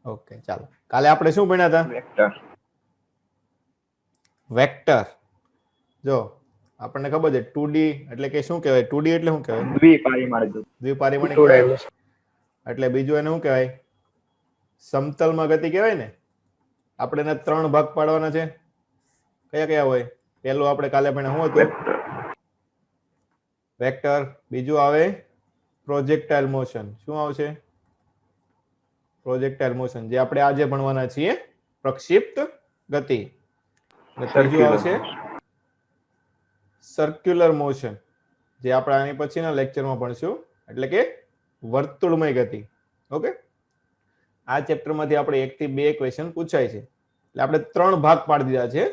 Okay ચાલો કાલે આપણે શું ભણ્યા હતા? વેક્ટર. વેક્ટર. જો આપણને ખબર છે 2D એટલે કે શું કહેવાય? 2D એટલે શું કહેવાય? દ્વિપરિમાણીય. દ્વિપરિમાણિક કહેવાય. એટલે બીજું એને શું કહેવાય? સમતલમાં ગતિ કહેવાય ને. આપણે એના 3 ભાગ પાડવાના છે. કયા કયા હોય? પહેલું આપણે કાલે ભણ્યા શું હતું? વેક્ટર. બીજું આવે પ્રોજેક્ટાઇલ મોશન. શું આવશે? પ્રોજેક્ટાઇલ મોશન, જે આપણે આજે ભણવાના છીએ, પ્રક્ષિપ્ત ગતિ. ત્રીજું આવશે સર્ક્યુલર મોશન, જે આપણે આની પછીના લેક્ચરમાં ભણશું, એટલે કે વર્તુળમય ગતિ. ઓકે, આ ચેપ્ટરમાંથી આપણે 1 થી 2 ક્વેશ્ચન પૂછાય છે. એટલે આપણે 3 ભાગ પાડી દીધા છે.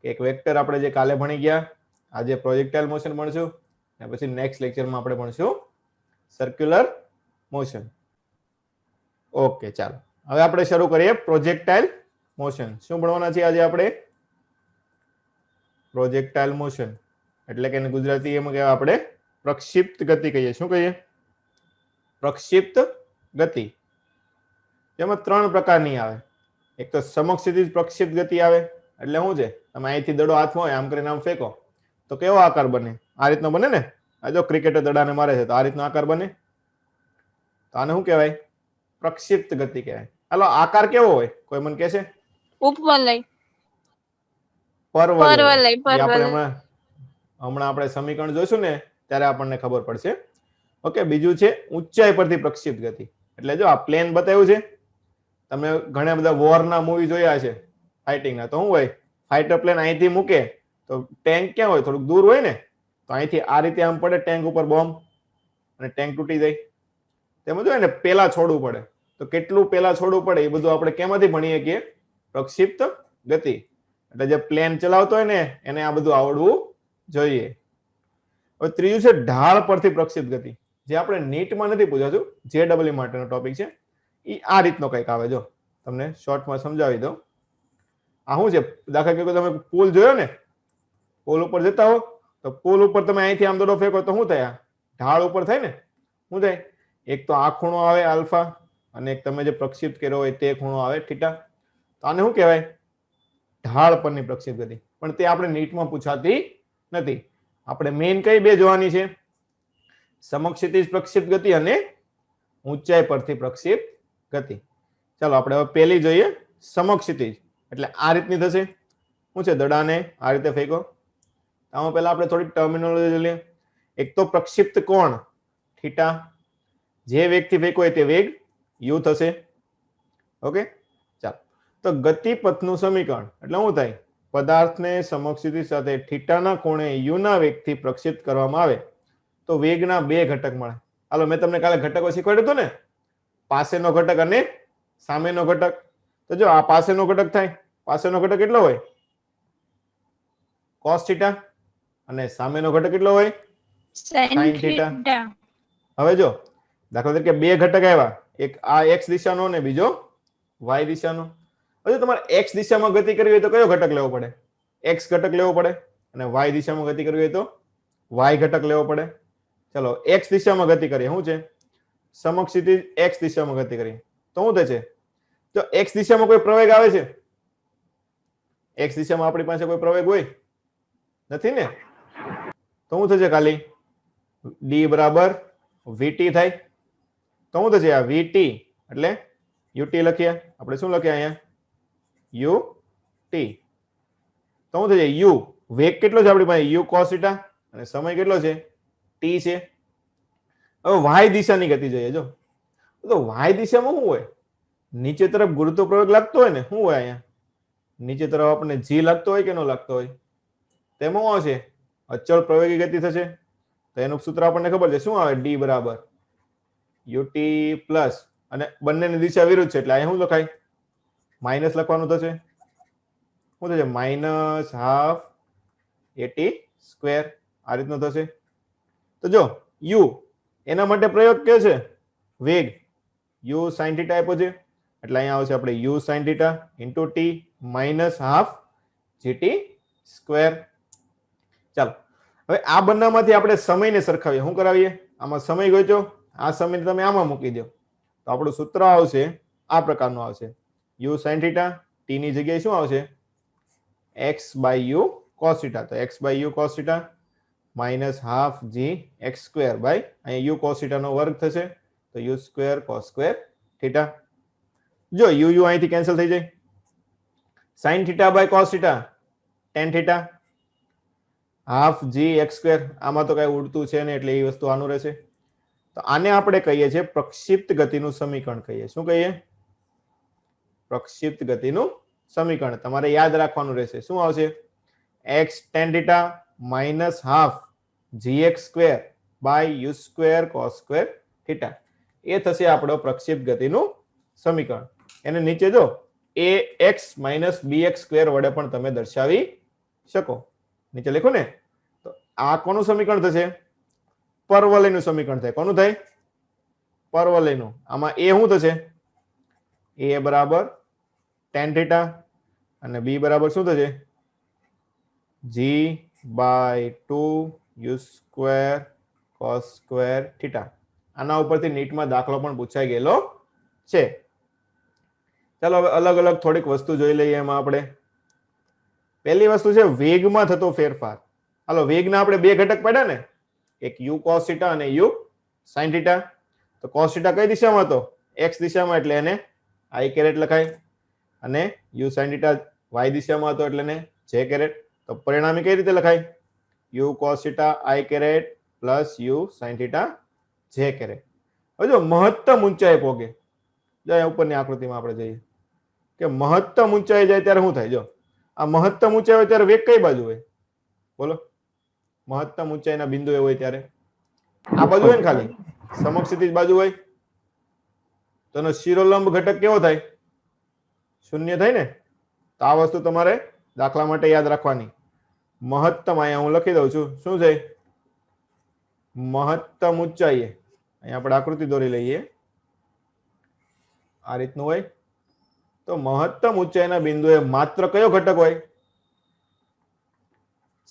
એક વેક્ટર આપણે જે કાલે ભણી ગયા, આજે પ્રોજેક્ટાઇલ મોશન ભણશું, અને પછી નેક્સ્ટ લેક્ચરમાં આપણે ભણશું સર્ક્યુલર મોશન. ઓકે ચાલો હવે આપણે શરૂ કરીએ પ્રોજેક્ટાઇલ મોશન. શું ભણવાના છે આજે આપણે? પ્રોજેક્ટાઇલ મોશન એટલે કે ગુજરાતી એમાં કહેવાય આપણે પ્રક્ષિપ્ત ગતિ કહીએ. શું કહીએ? પ્રક્ષિપ્ત ગતિ. જેમાં 3 પ્રકારની આવે. એક તો સમક્ષિતિજ પ્રક્ષિપ્ત ગતિ આવે. એટલે શું છે? તમે અહીંથી દડો હાથમાં હોય, આમ કરીને આમ ફેંકો તો કેવો આકાર બને? આ રીતનો બને ને. આ જો ક્રિકેટર દડાને મારે છે તો આ રીતનો આકાર બને. તો આને શું કહેવાય? પ્રક્ષિપ્ત ગતિ કહેવાય. હાલો આકાર કેવો હોય? કોઈ મને કહે છે? ઉપવલય. પરવલય. હમણાં આપણે સમીકરણ જોઈશું ને ત્યારે આપણને ખબર પડશે. ઓકે, બીજું છે ઊંચાઈ પરથી પ્રક્ષિપ્ત ગતિ. એટલે જો આ પ્લેન બતાવ્યું છે, તમે ઘણા બધા વોરના મૂવી જોયા છે ફાઇટિંગના. તો શું હોય? ફાઇટર પ્લેન અહીંથી મૂકે તો ટેન્ક ક્યાં હોય? થોડુંક દૂર હોય ને. તો અહીંથી આ રીતે આમ પડે ટેન્ક ઉપર બોમ્બ, અને ટેન્ક તૂટી જાય. તેમાં જોઈએ ને પેલા છોડવું પડે. તો કેટલું પેલા છોડવું પડે એ બધું આપણે કેમાંથી ભણીએ કે પ્રક્ષિપ્ત ગતિ. એટલે જે પ્લેન ચલાવતો હોય ને એને આ બધું આવડવું જોઈએ. હવે ત્રીજું છે ઢાળ પરથી પ્રક્ષિપ્ત ગતિ, જે આપણે નીટમાં નથી પૂછાતું, JEE માટેનો ટોપિક છે. એ આ રીતનો કંઈક આવે. જો તમને શોર્ટમાં સમજાવી દઉં. આ શું છે? દાખલા તરીકે તમે પુલ જોયો ને, પુલ ઉપર જતા હો તો પુલ ઉપર તમે અહીંથી આમ દડો ફેંકો તો શું થાય? ઢાળ ઉપર થાય ને. શું થાય? એક તો આ ખૂણો આવે આલ્ફા, અને એક તમે જે પ્રક્ષિપ્ત કર્યો હોય તે ખૂણો આવે થીટા. તો આને શું કહેવાય? ઢાળ પરની પ્રક્ષિપ્ત ગતિ. પણ તે આપણે નીટમાં પૂછાતી નથી. આપણે મેઇન કઈ બે જોવાની છે? સમક્ષિતિજ પ્રક્ષિપ્ત ગતિ અને ઊંચાઈ પરથી પ્રક્ષિપ્ત ગતિ. ચાલો આપણે હવે પહેલી જોઈએ, સમક્ષિતિજ. એટલે આ રીતની થશે. શું છે? દડાને આ રીતે ફેંકો. આમાં પહેલા આપણે થોડીક ટર્મિનોલોજી લઈએ. એક તો પ્રક્ષિપ્ત કોણ થીટા, જે વેગથી ફેંકો હોય તે વેગ u થશે. ઓકે ચાલો, તો ગતિપથનું સમીકરણ એટલે શું થાય? પદાર્થને સમક્ષિતિજ સાથે થીટાના કોણે u ના વેગથી પ્રક્ષિપ્ત કરવામાં આવે તો વેગના 2 ઘટક મળે. હાલો, મેં તમને કાલે ઘટકો શીખવાડ્યું હતું ને, પાસેનો ઘટક અને સામેનો ઘટક. તો જો આ પાસેનો ઘટક થાય, પાસેનો ઘટક કેટલો હોય? cos theta. અને સામેનો ઘટક કેટલો હોય? sin theta. હવે જો દાખલા તરીકે 2 ઘટક આવ્યા, એક આ x દિશાનો ને બીજો y દિશાનો. હવે તમારે x દિશામાં ગતિ કરવી હોય તો કયો ઘટક લેવો પડે? x ઘટક લેવો પડે. અને y દિશામાં ગતિ કરવી હોય તો y ઘટક લેવો પડે. ચલો x દિશામાં ગતિ કરીએ. શું છે? સમક્ષિતિજ x દિશામાં ગતિ કરીએ તો શું થશે? જો x દિશામાં કોઈ પ્રવેગ આવે છે, x દિશામાં આપણી પાસે કોઈ પ્રવેગ હોય નથી ને, તો શું થશે? ખાલી d બરાબર vt થાય. તો શું થશે? આ vt એટલે ut લખીએ આપણે. શું લખીએ અહીંયા? ut. તો શું થશે? u વેગ કેટલો છે આપણી પાસે? u cos θ. અને સમય કેટલો છે? t છે. હવે y દિશાની ગતિ જોઈએ. જો તો y દિશામાં શું હોય? નીચે તરફ ગુરુત્વ પ્રવેગ લાગતો હોય ને. શું હોય અહીંયા? નીચે તરફ આપણને g લાગતો હોય કે ન લાગતો હોય? તેમાં શું આવશે? અચળ પ્રવેગી ગતિ થશે. તો એનું સૂત્ર આપણને ખબર છે. શું આવે? d બરાબર ut પ્લસ, અને બંનેની દિશા વિરુદ્ધ છે એટલે અહીંયા શું લખાય? માઇનસ લખવાનું થશે. શું થશે? Minus half at square. આ રીતનું થશે. તો જો u એના માટે પ્રયોગ કે છે વેગ u sin θ આપ્યો છે, એટલે અહીંયા આવશે આપણે u sin θ into t minus half gt square. ચાલો હવે આ બંનેમાંથી આપણે સમયને સરખાવીએ. શું કરાવીએ? આમાં સમય ગોચ્યો, આ સમયને તમે આમાં મૂકી દો તો આપણું સૂત્ર આવશે આ પ્રકારનું આવશે u sin θ t ની જગ્યાએ શું આવશે x by u cos θ તો x by u cos θ minus half g x square by અહીંયા u cos θ નો વર્ગ થશે તો u square cos square θ જો u અહીંથી કેન્સલ થઈ જાય sin θ by cos θ tan θ half g x square આમાં તો કઈ ઉડતું છે ને એટલે એ વસ્તુ આનું રહેશે તો આને આપણે કહીએ છીએ પ્રક્ષિપ્ત ગતિનું સમીકરણ કહીએ શું કહીએ પ્રક્ષિપ્ત ગતિનું સમીકરણ તમારે યાદ રાખવાનું રહેશે શું આવશે x tan θ minus half gx square by u square cos square θ એ થશે આપણો પ્રક્ષિપ્ત ગતિનું સમીકરણ એને નીચે જો ax minus bx square વડે પણ તમે દર્શાવી શકો નીચે લખો ને તો આ કોનું સમીકરણ થશે પરવલયનું સમીકરણ થાય કોનું થાય પરવલયનું આમાં a શું થશે a બરાબર tan θ અને b બરાબર શું થશે g by 2 u square cos square θ આના ઉપરથી નીટમાં દાખલો પણ પૂછાઈ ગયેલો છે ચાલો હવે અલગ અલગ થોડીક વસ્તુ જોઈ લઈએ એમાં આપણે પહેલી વસ્તુ છે વેગમાં થતો ફેરફાર હાલો વેગના આપણે બે ઘટક પડ્યા ને એક u cos θ અને u sin θ તો cos θ કઈ દિશામાં હતો x દિશામાં એટલે એને i કેરેટ લખાય અને u sin θ y દિશામાં હતો એટલે એને j કેરેટ તો પરિણામી કઈ રીતે લખાય u cos θ i caret plus u sin θ j caret હવે જો મહત્તમ ઊંચાઈ પોગે જો અહીંયા ઉપરની આકૃતિમાં આપણે જોઈએ કે મહત્તમ ઊંચાઈ જાય ત્યારે શું થાય જો આ મહત્તમ ઊંચાઈ હોય ત્યારે વેગ કઈ બાજુ હોય બોલો મહત્તમ ઊંચાઈના બિંદુએ હોય ત્યારે આ બાજુ હોય ને ખાલી સમક્ષિતિજ બાજુ હોય તો એનો શિરોલંબ ઘટક કેવો થાય શૂન્ય થાય ને તો આ વસ્તુ તમારે દાખલા માટે યાદ રાખવાની મહત્તમ અહીંયા હું લખી દઉં છું શું છે મહત્તમ ઊંચાઈ અહીંયા આપણે આકૃતિ દોરી લઈએ આ રીતનું હોય તો મહત્તમ ઊંચાઈના બિંદુએ માત્ર કયો ઘટક હોય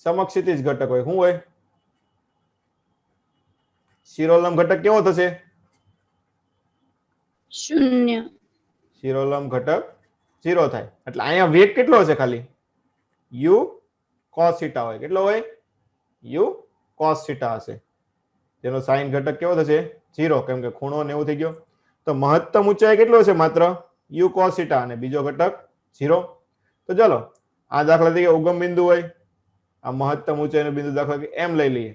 સમક્ષિતિજ ઘટક હોય શું હોય શિરોલંબ ઘટક કેવો થશે શૂન્ય શિરોલંબ ઘટક 0 થાય એટલે અહીંયા વેગ કેટલો હશે ખાલી u cos θ હોય કેટલો હોય u cos θ હશે જેનો sin ઘટક કેવો થશે 0 કેમ કે ખૂણો ને એવું થઈ ગયો તો મહત્તમ ઊંચાઈ કેટલો છે માત્ર u cos θ અને બીજો ઘટક 0 તો ચાલો આ દાખલા તરીકે ઉગમ બિંદુ હોય આ મહત્તમ ઊંચાઈનો બિંદુ દાખલા તરીકે m લઈ લઈએ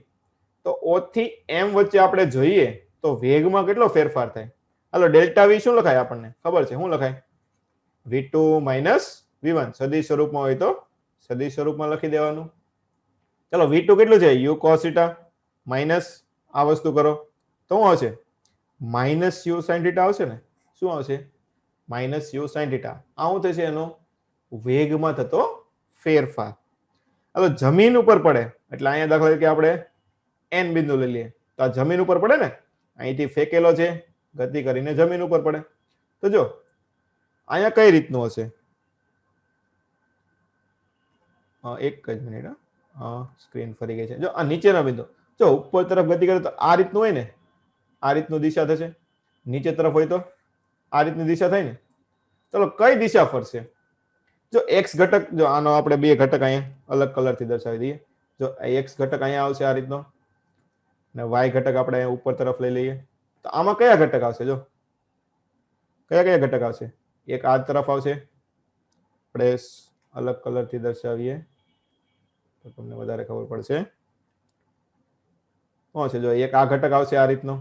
તો o થી m વચ્ચે આપણે જોઈએ તો વેગમાં કેટલો ફેરફાર થાય હાલો ડેલ્ટા v શું લખાય આપણને ખબર છે શું લખાય v2 v1 સદિશ સ્વરૂપમાં હોય તો સદિશ સ્વરૂપમાં લખી દેવાનું ચાલો v2 કેટલું છે u cos θ માઈનસ આ વસ્તુ કરો તો શું આવશે માઈનસ u sin θ આવશે ને શું આવશે માઈનસ u sin θ આ શું થશે એનો વેગમાં થતો ફેરફાર હવે જમીન ઉપર પડે એટલે અહીંયા દાખલા તરીકે આપણે n બિંદુ લઈ લઈએ તો આ જમીન ઉપર પડે ને અહીંથી ફેંકેલો છે ગતિ કરીને જમીન ઉપર પડે તો જો અહીંયા કઈ રીતનું હશે એક જ મિનિટ સ્ક્રીન ફરી ગઈ છે જો આ નીચેના બિંદુ જો ઉપર તરફ ગતિ કરે તો આ રીતનું હોય ને આ રીતનું દિશા થશે નીચે તરફ હોય તો આ રીતની દિશા થાય ને ચલો કઈ દિશા ફરશે જો x ઘટક જો આનો આપણે બે ઘટક અહીંયા અલગ કલરથી દર્શાવી દઈએ જો x ઘટક અહીંયા આવશે આ રીતનો અને y ઘટક આપણે અહીંયા ઉપર તરફ લઈ લઈએ તો આમાં કયા ઘટક આવશે જો કયા કયા ઘટક આવશે એક આ તરફ આવશે આપણે અલગ કલરથી દર્શાવીએ તો તમને વધારે ખબર પડશે શું છે જો એક આ ઘટક આવશે આ રીતનો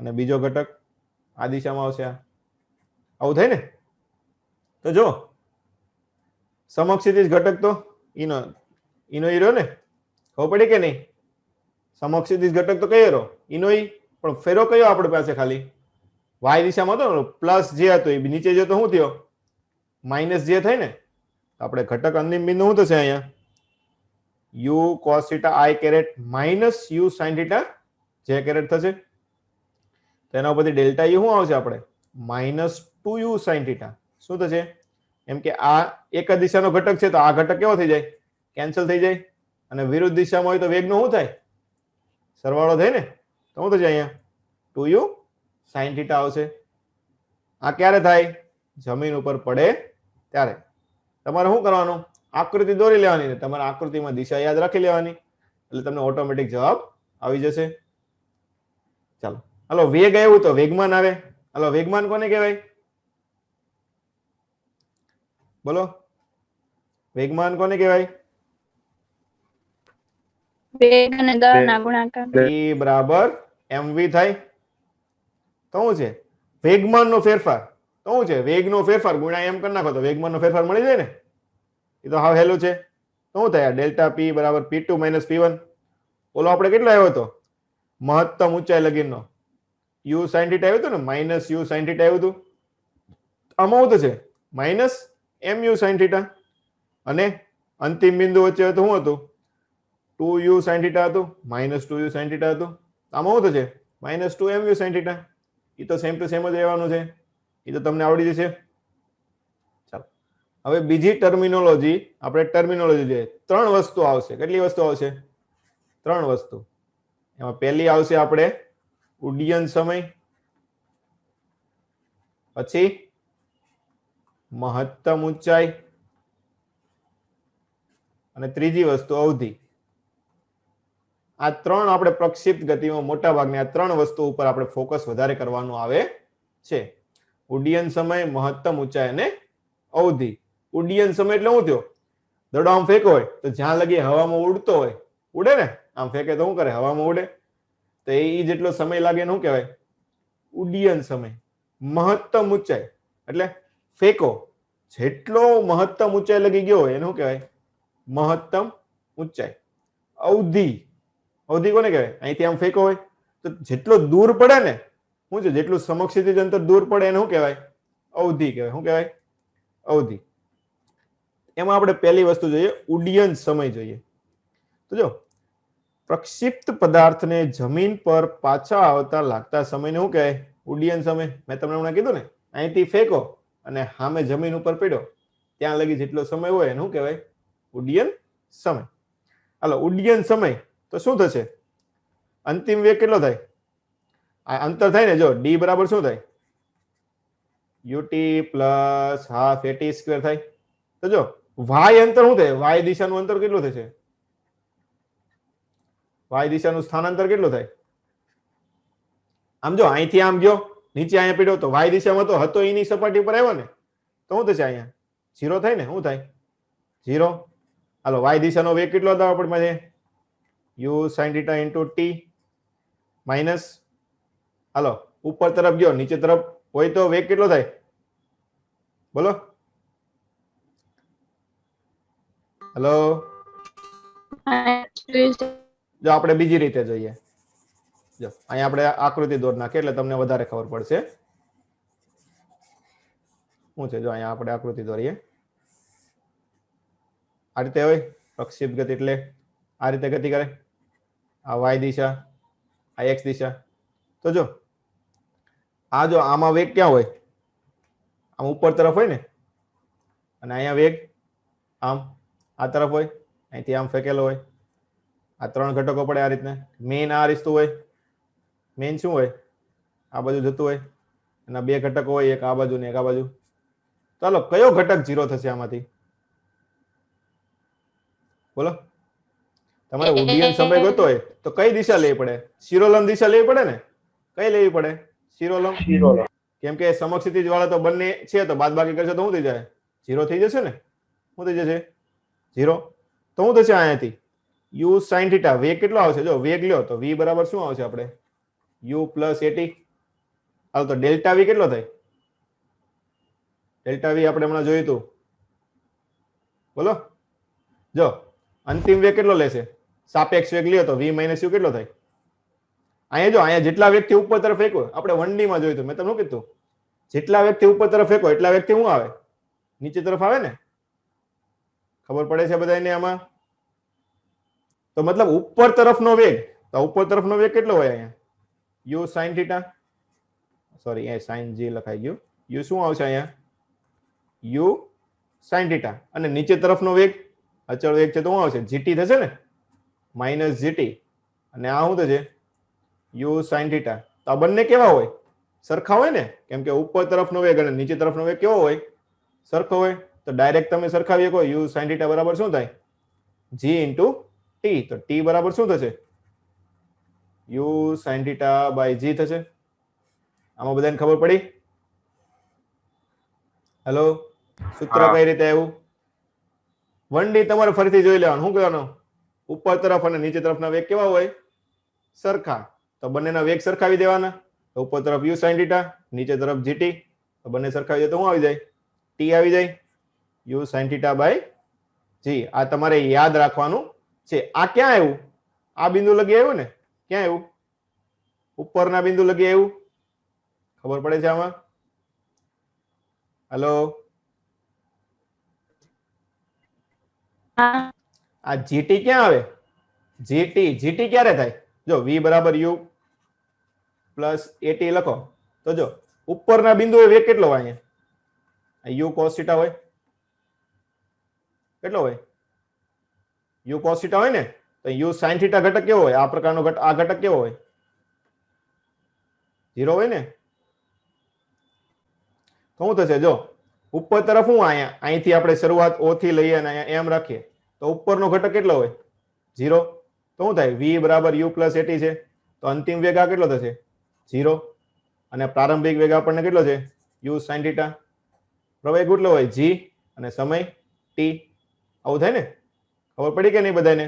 અને બીજો ઘટક આ દિશામાં આવશે આવું થાય ને તો જો સમક્ષિતિજ ઘટક તો ઈનો ઈરો ને ખબર પડી કે નહીં સમક્ષિતિજ ઘટક તો કયો ઈનો ઈ પણ ફેરો કયો આપણી પાસે ખાલી y દિશામાં હતો પ્લસ જે હતો એ નીચે જો તો શું થયો માઇનસ જે થાય ને આપણે ઘટક અંતિમ બિંદુ શું થશે અહીંયા u cos θ i caret minus u sin θ j caret થશે તેના ઉપરથી ડેલ્ટા u શું આવશે આપણે માઇનસ 2u sin θ શું થશે એમ કે આ એક જ દિશાનો ઘટક છે તો આ ઘટક કેવો થઈ જાય કેન્સલ થઈ જાય અને વિરુદ્ધ દિશામાં હોય તો વેગનો શું થાય સરવાળો થાય ને તો શું થશે અહીંયા 2u sin θ આવશે આ ક્યારે થાય? જમીન ઉપર પડે ત્યારે. તમારે શું કરવાનું? આકૃતિ દોરી લેવાની ને તમારે આકૃતિમાં દિશા યાદ રાખી લેવાની એટલે તમને ઓટોમેટિક જવાબ આવી જશે. ચાલો હાલો, વેગ આવ્યું તો વેગમાન આવે. હાલો, વેગમાન કોને કહેવાય? બોલો, વેગમાન કોને કહેવાય? વેગ અને દળના ગુણાકાર. E બરાબર mv થાય. તો શું છે? વેગમાનનો ફેરફાર. તો શું છે? વેગનો ફેરફાર ગુણ્યા m કરી નાખો તો વેગમાનનો ફેરફાર મળી જાય ને. એ તો હાવ હેલું છે. તો શું થાય? ડેલ્ટા p બરાબર p2 - p1. ઓલો આપણે કેટલો આવ્યો હતો? મહત્તમ ઊંચાઈ લગીનનો u sin θ આવ્યું હતું ને, માઇનસ u sin θ આવ્યું હતું. આમાં શું થશે? mu sin θ અને અંતિમ બિંદુ વચ્ચે તો શું હતું? 2u sin θ હતું, -2u sin θ હતું. આમાં શું થશે? -2mu sin θ. એ તો સેમ ટુ સેમ જ રહેવાનું છે. એ તો તમને આવડી જશે. ચાલો હવે બીજી ટર્મિનોલોજી, આપણે ટર્મિનોલોજી જોઈએ. 3 વસ્તુ આવશે. કેટલી વસ્તુ આવશે? 3 વસ્તુ. એમાં પહેલી આવશે આપણે ઉડ્ડયન સમય, પછી મહત્તમ ઊંચાઈ અને ત્રીજી વસ્તુ અવધિ. આ 3 આપણે પ્રક્ષિપ્ત ગતિમાં મોટા ભાગની આ 3 વસ્તુ ઉપર આપણે ફોકસ વધારે કરવાનું આવે છે. ઉડ્ડયન સમય, મહત્તમ ઊંચાઈ અને અવધિ. ઉડ્ડયન સમય એટલે શું થયો? દડો આમ ફેંકો હોય તો જ્યાં લગી હવામાં ઉડતો હોય, ઉડે ને, આમ ફેંકે તો શું કરે? હવામાં ઉડે. તો એ જેટલો સમય લાગે શું કહેવાય? ઉડ્ડયન સમય. મહત્તમ ઊંચાઈ એટલે ફેંકો જેટલો મહત્તમ ઊંચાઈ લગી ગયો હોય એને શું કહેવાય? મહત્તમ ઊંચાઈ. અવધિ, અવધિ કોને કહેવાય? અહીંથી આમ ફેંકો હોય તો જેટલો દૂર પડે ને, શું છે? જેટલું સમક્ષિતિજ અંતર દૂર પડે એને શું કહેવાય? અવધિ કહેવાય. શું કહેવાય? અવધિ. એમાં આપણે પહેલી વસ્તુ જોઈએ, ઉડ્ડયન સમય જોઈએ. તો જો પ્રક્ષિપ્ત પદાર્થને જમીન પર પાછા આવતા લાગતા સમયને શું કહેવાય? ઉડ્ડયન સમય. મેં તમને હમણાં કીધું ને, અહીંથી ફેંકો અને સામે જમીન ઉપર પડ્યો ત્યાં લગી જેટલો સમય હોય એને શું કહેવાય? ઉડ્ડયન સમય. હાલો, ઉડ્ડયન સમય તો શું થશે? અંતિમ વેગ કેટલો થાય? આ અંતર થાય ને, જો d બરાબર શું થાય? ut plus half at square થાય. તો જો y અંતર શું થાય? y દિશાનું અંતર કેટલું થશે? y દિશાનું સ્થાનાંતર કેટલું થાય? આમ જો અહીંથી આમ ગયો, નીચે અહીંયા પડ્યો તો y દિશામાં તો હતો એની સપાટી ઉપર આવ્યો ને, તો શું થશે? અહીંયા 0 થાય ને. શું થાય? 0. હાલો, y દિશાનો વેગ કેટલો હતો આપણી પાસે? u sin θ into t minus, હાલો ઉપર તરફ ગયો, નીચે તરફ હોય તો વેગ કેટલો થાય? બોલો. હેલો, જો આપણે બીજી રીતે જોઈએ. જો અહીંયા આપણે આકૃતિ દોર નાખીએ એટલે તમને વધારે ખબર પડશે. શું છે? જો અહીંયા આપણે આકૃતિ દોરીએ. આ રીતે હોય પ્રક્ષિપ્ત ગતિ એટલે આ રીતે ગતિ કરે. આ y દિશા, આ x દિશા. તો જો આ જો આમાં વેગ ક્યાં હોય? આમ ઉપર તરફ હોય ને, અને અહીંયા વેગ આમ આ તરફ હોય, અહીંથી આમ ફેંકેલો હોય. આ 3 ઘટકો પડે આ રીતના. મેઇન આ રીતનું હોય. મેઇન શું હોય? આ બાજુ જતું હોય અને 2 ઘટકો હોય, એક આ બાજુ ને એક આ બાજુ. ચાલો, કયો ઘટક 0 થશે આમાંથી? બોલો. તમારે ઉડ્ડયન સમય ગોતો હોય તો કઈ દિશા લેવી પડે? શિરોલંબ દિશા લેવી પડે ને. કઈ લેવી પડે? શિરોલંબ. કેમ કે સમક્ષિતિજ વાળા તો બંને છે, તો બાદબાકી કરશે તો શું થઈ જાય? 0 થઈ જશે ને. શું થઈ જશે? 0. તો શું થશે અહીંયાથી? u sin θ. વેગ કેટલો આવશે? જો વેગ લ્યો તો v બરાબર શું આવશે આપણે? u plus at. હાલ તો ડેલ્ટા v કેટલો થાય? ડેલ્ટા v આપણે હમણાં જોયું હતું. બોલો. જો અંતિમ વેગ કેટલો લેશે? સાપેક્ષ વેગ લ્યો તો v માઇનસ u કેટલો થાય? અહીંયા જો અહીંયા જેટલા વેગથી ઉપર તરફ ફેંકો, આપણે 1D માં જોયું હતું, મેં તમને શું કીધું? જેટલા વેગથી ઉપર તરફ ફેંકો એટલા વેગથી શું આવે? નીચે તરફ આવે ને. ખબર પડે છે બધાને આમાં? તો મતલબ ઉપર તરફનો વેગ, તો ઉપર તરફનો વેગ કેટલો હોય અહીંયા? u sin θ. સોરી, એ sin g લખાઈ ગયું. u શું આવશે અહીંયા? u sin θ. અને નીચે તરફનો વેગ અચળ વેગ છે તો શું આવશે? gt થશે ને, માઇનસ gt. અને આ શું થશે? u sin θ. તો આ બંને કેવા હોય? સરખા હોય ને, કેમ કે ઉપર તરફનો વેગ અને નીચે તરફનો વેગ કેવો હોય? સરખો હોય. તો ડાયરેક્ટ તમે સરખાવી શકો u sin θ બરાબર શું થાય? g into t. તો t બરાબર શું થશે? u sin θ by g થશે. આમાં બધાને ખબર પડી? હેલો, સૂત્ર હા. કઈ રીતે આવ્યું? 1D તમારે ફરીથી જોઈ લેવાનું. શું કહેવાનું? ઉપર તરફ અને નીચે તરફના વેગ કેવા હોય? સરખા. તો બંનેના વેગ સરખાવી દેવાના. તો ઉપર તરફ u sin θ, નીચે તરફ gt. તો બંને સરખાવી દે તો શું આવી જાય? t આવી જાય. u sin θ by g. આ તમારે યાદ રાખવાનું છે. આ ક્યાં આવ્યું? આ બિંદુ લગી આવ્યું ને? ક્યાં આવ્યું? ઉપરના બિંદુ લગી આવ્યું. ખબર પડે છે આમાં? હેલો, હા આ જીટી ક્યાં આવે? જીટી ક્યારે થાય? જો v બરાબર u પ્લસ at લખો તો જો ઉપરના બિંદુએ વેગ કેટલો હોય? અહીંયા u cos θ હોય. કેટલો હોય? u cos θ હોય ને, તો u sin θ ઘટક કેવો હોય? આ પ્રકારનો ઘટક, આ ઘટક કેવો હોય? 0 હોય ને. તો શું થશે? જો ઉપર તરફ હું અહીંયા અહીંથી આપણે શરૂઆત o થી લઈએ અને અહીંયા m રાખીએ તો ઉપરનો ઘટક કેટલો હોય? 0. તો શું થાય? v બરાબર u પ્લસ at છે. તો અંતિમ વેગ આ કેટલો થશે? 0. અને પ્રારંભિક વેગ આપણને કેટલો છે? u sin θ. પ્રવેગ કેટલો હોય? g અને સમય t. આવું થાય ને? ખબર પડી કે નહીં બધાને?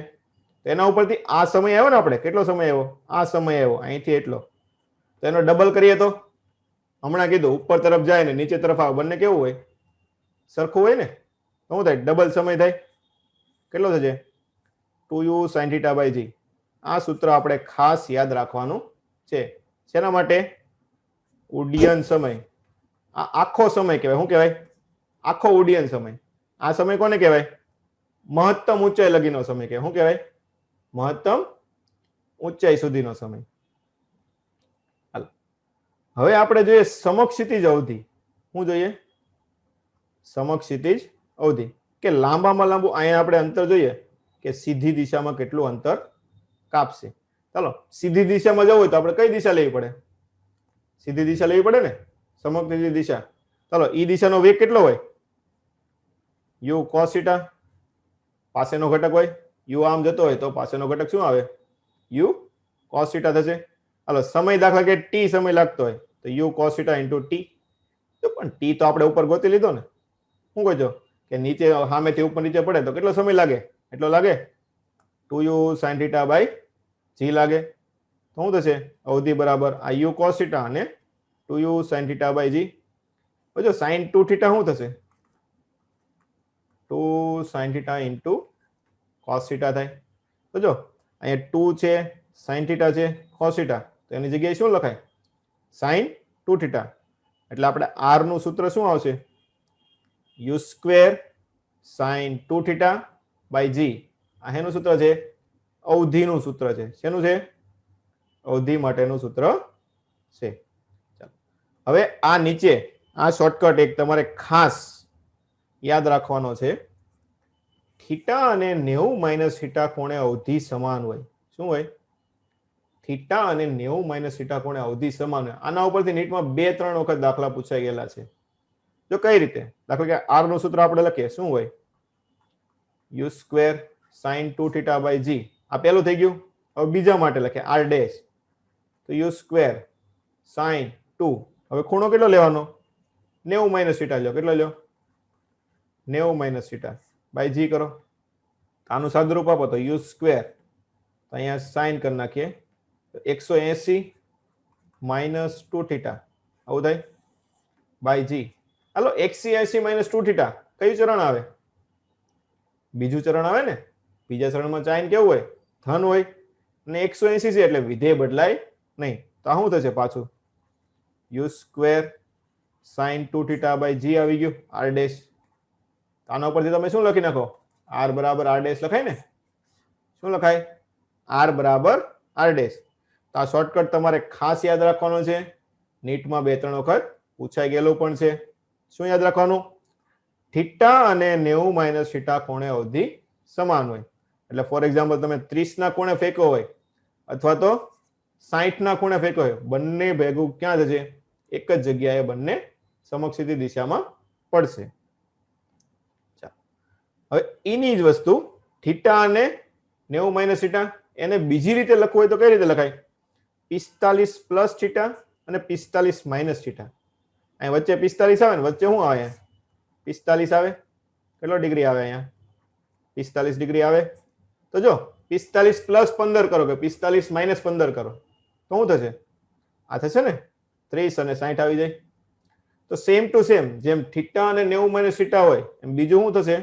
તો એના ઉપરથી આ સમય આવ્યો ને, આપણે કેટલો સમય આવ્યો? આ સમય આવ્યો અહીંથી એટલો. તો એનો ડબલ કરીએ તો હમણાં કીધું ઉપર તરફ જાય ને નીચે તરફ આવે, બંને કેવું હોય? સરખું હોય ને. તો શું થાય? ડબલ સમય થાય. કેટલો થશે? 2u sin θ by g. આ સૂત્ર આપણે ખાસ યાદ રાખવાનું છે. શેના માટે? ઉડ્ડયન સમય. આ આખો સમય કહેવાય. શું કહેવાય? આખો ઉડ્ડયન સમય. આ સમય કોને કહેવાય? મહત્તમ ઊંચાઈ લગીનો સમય કહેવાય. શું કહેવાય? મહત્તમ ઊંચાઈ સુધીનો સમય. હવે આપણે જોઈએ સમક્ષિતિજ અવધિ. શું જોઈએ? સમક્ષિતિજ અવધિ. કે લાંબામાં લાંબુ અહીંયા આપણે અંતર જોઈએ કે સીધી દિશામાં કેટલું અંતર કાપશે. ચાલો, સીધી દિશામાં જવું હોય તો આપણે કઈ દિશા લેવી પડે? સીધી દિશા લેવી પડે ને, સમક્ષિતિજ દિશા. ચાલો, ઈ દિશાનો વેગ કેટલો હોય? u cos θ. પાસેનો ઘટક હોય u આમ જતો હોય તો પાસેનો ઘટક શું આવે? u cos θ થશે. હાલો, સમય દાખલા કે t સમય લાગતો હોય તો u cos θ into t. તો પણ t તો આપણે ઉપર ગોતી લીધો ને. શું કહેજો કે નીચે સામેથી ઉપર નીચે પડે તો કેટલો સમય લાગે? એટલો લાગે. 2u sin θ by g લાગે. તો શું થશે? અવધિ બરાબર આ u cos θ અને 2u sin θ by g. જો sin 2θ શું થશે? 2 sin θ into cos θ થાય. તો જો અહીંયા 2 છે, sin θ છે, cos θ. તો એની જગ્યાએ શું લખાય? sin 2θ. એટલે આપણે r નું સૂત્ર શું આવશે? u square sin 2θ by g. આ એનું સૂત્ર છે? અવધિનું સૂત્ર છે. શેનું છે? અવધિ માટેનું સૂત્ર છે. ચાલો, હવે આ નીચે આ શોર્ટકટ એક તમારે ખાસ યાદ રાખવાનો છે. થીટા અને 90 માઇનસ થીટા કોણે અવધિ સમાન હોય. શું હોય? થીટા અને 90 માઇનસ થીટા કોણે અવધિ સમાન હોય. આના ઉપરથી નીટમાં 2-3 વખત દાખલા પૂછાઈ ગયેલા છે. જો કઈ રીતે? દાખલા કે r નું સૂત્ર આપણે લખીએ. શું હોય? u square sin 2θ by g. આ પહેલું થઈ ગયું. હવે બીજા માટે લખીએ r ડેશ. તો u સ્ક્વેર sin 2. હવે ખૂણો કેટલો લેવાનો? 90 માઇનસ થીટા લ્યો. કેટલો લ્યો? 90 માઇનસ થીટા બાય g કરો. આનું સાદુરૂપ આપો તો u સ્ક્વેર, તો અહીંયા સાઇન કરી નાખીએ તો 180 માઇનસ 2θ આવું થાય બાય g. હાલો, 180 માઇનસ 2θ કયું ચરણ આવે? બીજું ચરણ આવે ને. બીજા ચરણમાં સાઇન કેવું હોય? ધન હોય. અને 180 છે એટલે વિધેય બદલાય નહીં. તો શું થશે પાછું? u square sin 2θ by g આવી ગયું r ડેશ. આના ઉપરથી તમે શું લખી નાખો? r બરાબર r ડેશ લખાય ને. શું લખાય? r બરાબર r ડેશ. તો આ શોર્ટકટ તમારે ખાસ યાદ રાખવાનો છે. નીટમાં 2-3 વખત પૂછાઈ ગયેલું પણ છે. શું યાદ રાખવાનું? થીટા અને 90 માઇનસ થીટા કોણે અવધિ સમાન હોય. એટલે ફોર એક્ઝામ્પલ તમે 30 ના કોણે ફેંકો હોય અથવા તો 60 ના ખૂણે ફેંકો હોય, બંને ભેગું ક્યાં થશે? એક જ જગ્યાએ બંને સમક્ષિતિ દિશામાં પડશે. હવે એની જ વસ્તુ થીટા અને 90 માઇનસ થીટા એને બીજી રીતે લખવું હોય તો કઈ રીતે લખાય? 45 પ્લસ થીટા અને 45 માઇનસ થીટા. અહીં વચ્ચે 45 આવે ને વચ્ચે શું આવે? 45 આવે. કેટલો ડિગ્રી આવે? અહીંયા 45 ડિગ્રી આવે. તો જો 45 પ્લસ 15 કરો કે 45 માઇનસ 15 કરો તો શું થશે? આ થશે ને 30 અને 60 આવી જાય. તો સેમ ટુ સેમ જેમ થીટા અને 90 માઇનસ થીટા હોય એમ બીજું શું થશે?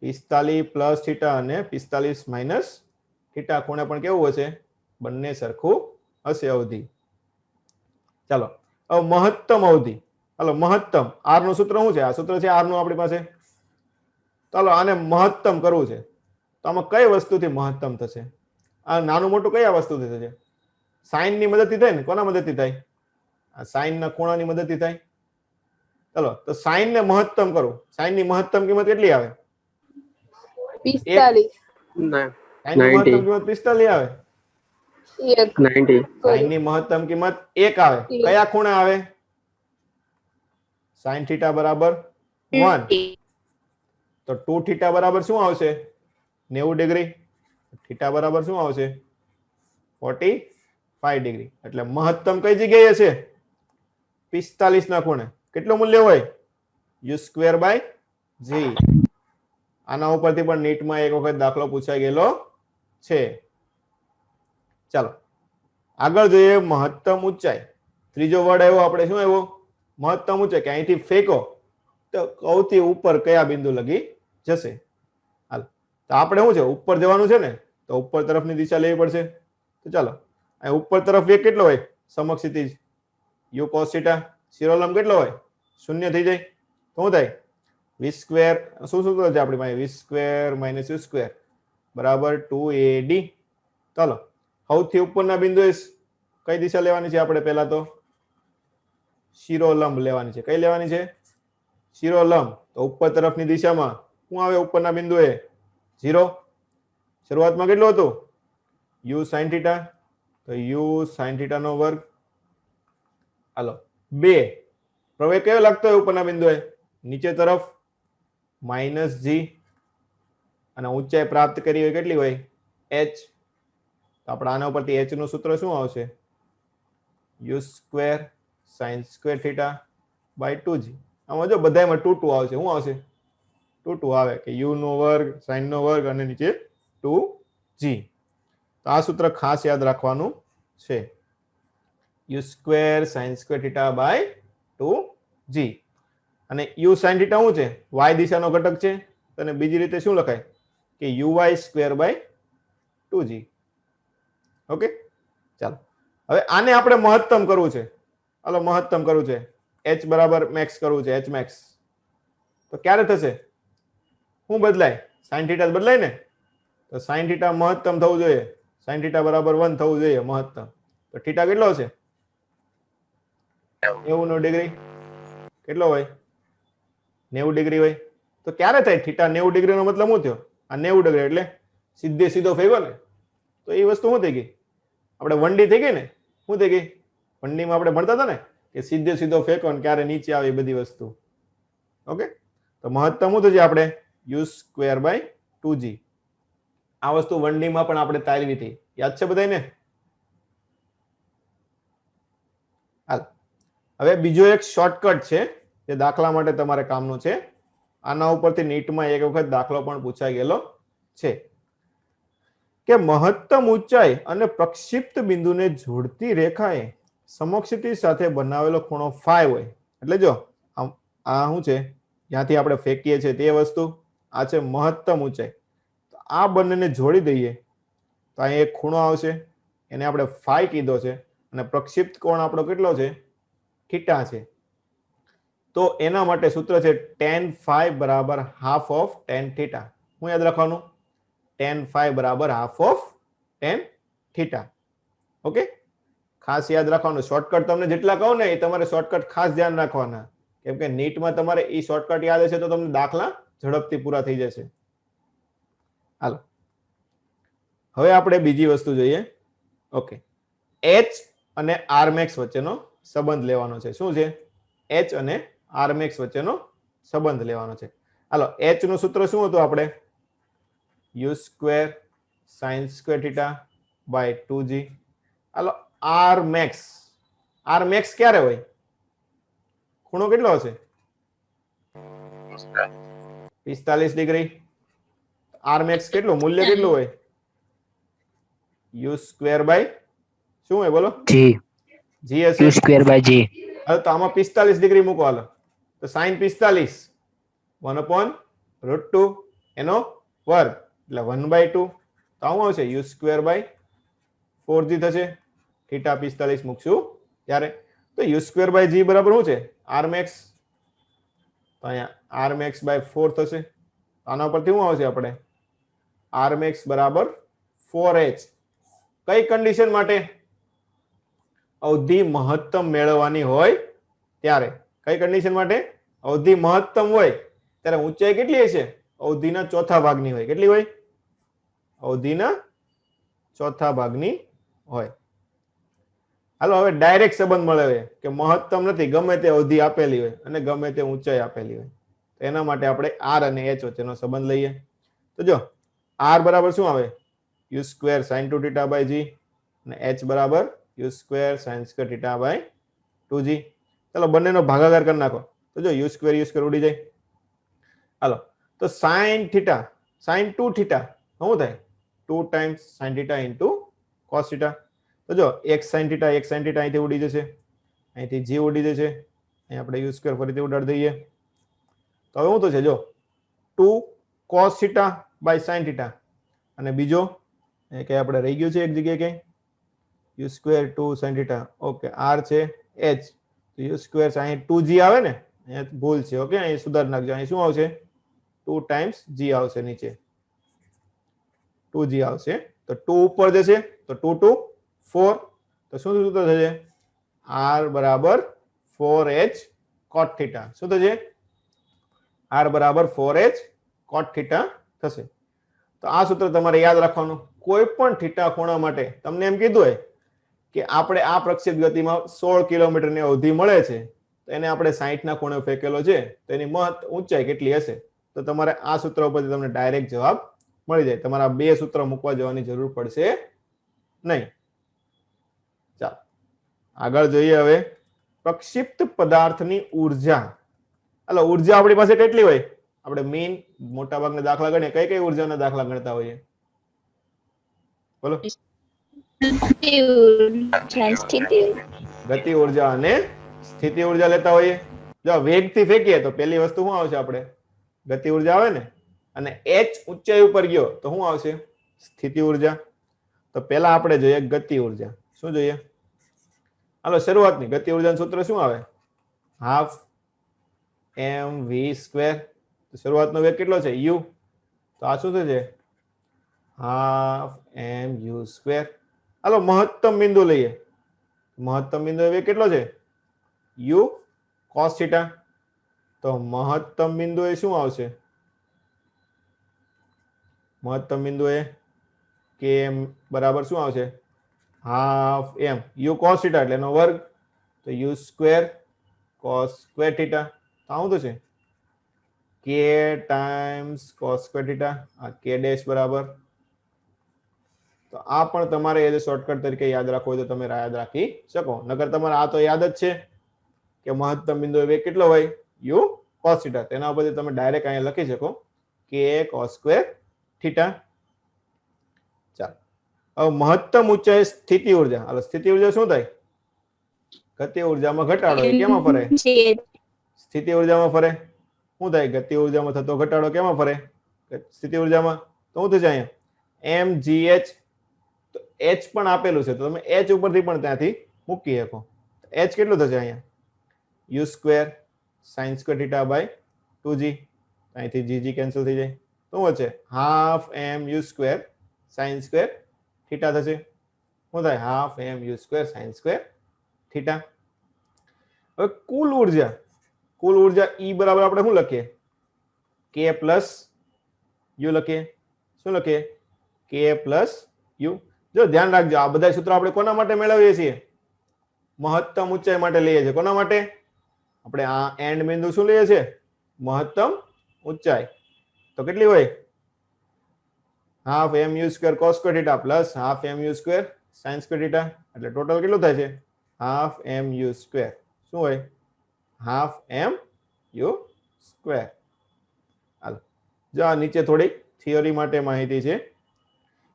45 પ્લસ થીટા અને 45 માઇનસ થીટા ખૂણે પણ કેવું હશે? બંને સરખું હશે અવધિ. ચાલો હવે મહત્તમ અવધિ. હાલો મહત્તમ આર નું સૂત્ર શું છે? આ સૂત્ર છે આર નું આપણી પાસે. ચાલો આને મહત્તમ કરવું છે તો આમાં કઈ વસ્તુથી મહત્તમ થશે? આ નાનું મોટું કયા વસ્તુથી થશે? સાઈન ની મદદથી થાય ને? કોના મદદથી થાય? આ સાઈન ના ખૂણાની મદદથી થાય. ચાલો તો સાઈન ને મહત્તમ કરું. સાઈન ની મહત્તમ કિંમત કેટલી આવે? 45 સાઈન ની મહત્તમ કિંમત 45 આવે. 90 સાઈન ની મહત્તમ કિંમત 1 આવે. કયા ખૂણે આવે? સાઈન થીટા બરાબર 1. તો 2 થીટા બરાબર શું આવશે? 90 ડિગ્રી. થીટા બરાબર શું આવશે? 45 ડિગ્રી. એટલે મહત્તમ કઈ જગ્યાએ હશે? 45 ના ખૂણે. કેટલું મૂલ્ય હોય? u²/g. આના ઉપરથી પણ નીટમાં એક વખત દાખલો પૂછાઈ ગયેલો છે. ચાલો આગળ જોઈએ મહત્તમ ઊંચાઈ. ત્રીજો વર્ડ આવ્યો આપણે શું આવ્યો? મહત્તમ ઊંચાઈ. કે અહીંથી ફેંકો તો સૌથી ઉપર કયા બિંદુ લગી જશે? હાલ તો આપણે શું છે? ઉપર જવાનું છે ને તો ઉપર તરફની દિશા લેવી પડશે. તો ચાલો અહીં ઉપર તરફ વેગ કેટલો હોય? સમક્ષિતિજ u cos θ. શિરોલંબ કેટલો હોય? 0 થઈ જાય. તો શું થાય? v². શું સૂત્ર છે આપણી પાસે? v² - u² બરાબર 2ad. ચાલો સૌથી ઉપરના બિંદુએ કઈ દિશા લેવાની છે આપણે? પહેલા તો શિરોલંબ લેવાની છે. કઈ લેવાની છે? શિરોલંબ. તો ઉપર તરફની દિશામાં શું આવે? ઉપરના બિંદુએ 0. શરૂઆતમાં કેટલું હતું? u sin θ. તો u sin θ નો વર્ગ. હાલો 2. પ્રવેગ કયો લાગતો હોય ઉપરના બિંદુએ? નીચે તરફ -g. અને ઊંચાઈ પ્રાપ્ત કરી હોય કેટલી હોય? h. તો આપણે આના ઉપરથી h નું સૂત્ર શું આવશે? u² sin² θ/ 2g. આમાં જો બધામાં 2 2 આવશે. શું આવશે? 2 2 આવે કે u નો વર્ગ sin નો વર્ગ અને નીચે 2g. તો આ સૂત્ર ખાસ યાદ રાખવાનું છે. u² sin² θ/ 2g. અને u sin θ શું છે? y દિશાનો ઘટક છે. અને બીજી રીતે શું લખાય? કે uy²/2g. ઓકે ચાલો હવે આને આપણે મહત્તમ કરવું છે. હાલો મહત્તમ કરવું છે. h બરાબર મેક્સ કરવું છે. h max. તો ક્યારે થશે? શું બદલાય? sin θ બદલાય ને? તો sin θ મહત્તમ થવું જોઈએ. sin θ બરાબર 1 થવું જોઈએ મહત્તમ. તો થીટા કેટલો હશે? 90 ડિગ્રી. કેટલો હોય? 90 ડિગ્રી હોય. તો ક્યારે થાય થીટા 90 ડિગ્રી નો મતલબ શું થયો? આ 90 ડિગ્રી એટલે સીધે સીધો ફેંકો ને તો એ વસ્તુ શું થઈ ગઈ? આપણે 1D થઈ ગઈ ને? શું થઈ ગઈ? 1D માં આપણે ભણતા હતા ને કે સીધે સીધો ફેંકો ને ક્યારે નીચે આવે એ બધી વસ્તુ. ઓકે તો મહત્તમ શું થશે આપણે? u²/2g. આ વસ્તુ 1D માં પણ આપણે તારવી હતી. યાદ છે બધાને? હાલ હવે બીજો એક શોર્ટકટ છે જે દાખલા માટે તમારે કામનું છે. આના ઉપરથી નીટમાં એક વખત દાખલો પણ પૂછાઈ ગયેલો છે કે મહત્તમ ઊંચાઈ અને પ્રક્ષિપ્ત બિંદુને જોડતી રેખાએ સમક્ષિતિ સાથે બનાવેલો ખૂણો phi હોય. એટલે જો આ શું છે? જ્યાંથી આપણે ફેંકીએ છીએ તે વસ્તુ. આ છે મહત્તમ ઊંચાઈ. તો આ બંનેને જોડી દઈએ તો અહીં એક ખૂણો આવશે. એને આપણે phi કીધો છે. અને પ્રક્ષિપ્ત કોણ આપણો કેટલો છે? થીટા છે. તો એના માટે સૂત્ર છે tan phi બરાબર half of tan theta. શું યાદ રાખવાનું? tan phi બરાબર half of tan theta. Okay ખાસ યાદ રાખવાનું. શોર્ટકટ તમને જેટલા કહું ને એ તમારે શોર્ટકટ ખાસ ધ્યાન રાખવાના. કેમ કે નીટમાં તમારે એ શોર્ટકટ યાદ હશે તો તમને દાખલા ઝડપથી પૂરા થઈ જશે. હાલો હવે આપણે બીજી વસ્તુ જોઈએ. ઓકે h અને r max વચ્ચેનો સંબંધ લેવાનો છે. શું છે? h અને rmax વચ્ચેનો સંબંધ લેવાનો છે. હાલો, h નું સૂત્ર શું હતું આપણે? u square sin square theta by 2g. હાલો, rmax ક્યારે હોય? ખૂણો કેટલો હશે? 45 ડિગ્રી. rmax કેટલું મૂલ્ય કેટલું હોય? u સ્ક્વેર બાય શું હોય બોલો? G. g હશે. U square by G. હવે તો આમાં 45 ડિગ્રી મૂકો. હાલો, તો sin 45 1/√2 એનો વર્ગ એટલે 1/2. તો આવું આવશે u સ્ક્વેર બાય 4g થશે. થીટા 45 મૂકશું ત્યારે તો u સ્ક્વેર બાય g બરાબર શું છે? rmax. તો અહીંયા rmax બાય 4 થશે. આના પરથી શું આવશે આપણે? rmax બરાબર 4h. કઈ કન્ડિશન માટે? અવધિ મહત્તમ મેળવવાની હોય ત્યારે. કઈ કન્ડિશન માટે? અવધિ મહત્તમ હોય ત્યારે ઊંચાઈ કેટલી હશે? અવધિના ચોથા ભાગની હોય. કેટલી હોય? અવધિના ચોથા ભાગની હોય. હાલો, હવે ડાયરેક્ટ સંબંધ મળે કે મહત્તમ નથી, ગમે તે અવધિ આપેલી હોય અને ગમે તે ઊંચાઈ આપેલી હોય. તો એના માટે આપણે r અને h વચ્ચેનો સંબંધ લઈએ. તો જો r બરાબર શું આવે? u square sin 2 theta by g અને h બરાબર u square sin square theta by 2g. ચાલો બંનેનો ભાગાકાર કરી નાખો. તો જો u સ્ક્વેર ઉડી જાય. હાલો, તો sin થીટા sin 2 થીટા શું થાય? 2 times sin theta into cos theta. તો જો x sin થીટા અહીંથી ઉડી જશે, અહીંથી g ઉડી જશે, અહીં આપણે u સ્ક્વેર ફરીથી ઉડાડી દઈએ. તો હવે શું થશે? જો 2 cos theta by sin theta અને બીજો કે આપણે રહી ગયું છે એક જગ્યાએ કે u square 2 sin theta. Okay, r છે h તો u સ્ક્વેર અહીં 2g આવે ને, અહીંયા ભૂલ છે. ઓકે, અહીં સુધાર નાખજો. અહીં શું આવશે? 2 ટાઈમ્સ g આવશે, નીચે 2g આવશે. તો 2 ઉપર જશે તો 2 2 4. તો શું સૂત્ર થશે? r બરાબર 4h cot થીટા. શું થશે? r બરાબર 4h cot થીટા થશે. તો આ સૂત્ર તમારે યાદ રાખવાનું. કોઈ પણ થીટા ખૂણા માટે તમને એમ કીધું હોય કે આપણે આ પ્રક્ષેપ ગતિમાં 16 કિલોમીટરની અવધિ મળે છે, તો એને આપણે 60 ના ખૂણે ફેંકેલો છે, તો એની ઊંચાઈ કેટલી હશે? તો તમારે આ સૂત્ર ઉપરથી તમને ડાયરેક્ટ જવાબ મળી જાય. તમારા બે સૂત્ર મૂકવા જવાની જરૂર પડશે નહીં. ચાલો આગળ જોઈએ. હવે પ્રક્ષિપ્ત પદાર્થની ઉર્જા. એટલે ઉર્જા આપણી પાસે કેટલી હોય? આપણે મેઇન મોટા ભાગના દાખલા ગણીએ, કઈ કઈ ઉર્જાના દાખલા ગણતા હોઈએ? બોલો. ગતિ ઉર્જા અને સ્થિતિ ઉર્જા લેતા હોઈએ. જો વેગથી ફેંકીએ તો પહેલી વસ્તુ શું આવશે? આપણે ગતિ ઉર્જા આવે ને, અને h ઊંચાઈ ઉપર ગયો તો શું આવશે? સ્થિતિ ઉર્જા. તો પહેલા આપણે જોઈએ ગતિ ઉર્જા. શું જોઈએ? હાલો, શરૂઆતની ગતિ ઉર્જાનું સૂત્ર શું આવે? Half mv square. તો શરૂઆતનો વેગ કેટલો છે? u. તો આ શું થશે? Half mu square. હાલો, મહત્તમ બિંદુ લઈએ. મહત્તમ બિંદુ વેગ કેટલો છે? u cos theta. તો મહત્તમ બિંદુ એ શું આવશે? મહત્તમ બિંદુ એ km બરાબર શું આવશે? Half m u cos theta એટલે એનો વર્ગ. તો u square cos square theta. તો આવું થશે k times cos square theta. આ k ડેશ બરાબર. તો આ પણ તમારે એઝ શોર્ટકટ તરીકે યાદ રાખવું હોય તો તમે યાદ રાખી શકો. નકર તમારે આ તો યાદ જ છે કે મહત્તમ બિંદુ વેગ કેટલો હોય? u cos theta. તેના ઉપરથી તમે ડાયરેક્ટ અહીંયા લખી શકો k cos સ્ક્વેર થીટા. ચાલો, હવે મહત્તમ ઊંચાઈ સ્થિતિ ઉર્જા. હાલો, સ્થિતિ ઉર્જા શું થાય? ગતિ ઉર્જામાં ઘટાડો. એ કેમાં ફરે? સ્થિતિ ઉર્જામાં ફરે. શું થાય? ગતિ ઉર્જામાં થતો ઘટાડો કેમાં ફરે? સ્થિતિ ઉર્જામાં. તો શું થશે અહીંયા? mgh. તો h પણ આપેલું છે, તો તમે h ઉપરથી પણ ત્યાંથી મૂકી શકો. h કેટલું થશે અહીંયા? u square sin square theta by 2g. અહીંથી gg કેન્સલ થઈ જાય. તો શું છે? Half mu square sin square theta થશે. શું થાય? Half mu square sin square theta. હવે કુલ ઉર્જા. કુલ ઉર્જા E બરાબર આપણે શું લખીએ? k પ્લસ u લખીએ. શું લખીએ? k plus u. જો ધ્યાન રાખજો, આ બધા સૂત્રો આપણે કોના માટે મેળવીએ છીએ? મહત્તમ ઊંચાઈ માટે લઈએ છીએ. કોના માટે? આપણે આ એન્ડ બિંદુ શું લઈએ છીએ? મહત્તમ ઊંચાઈ. તો કેટલી હોય? Half mu square cos square theta plus half mu square sin square theta. એટલે ટોટલ કેટલું થાય છે? Half mu square. શું હોય? Half mu square. હાલો, જો આ નીચે થોડીક થિયરી માટે માહિતી છે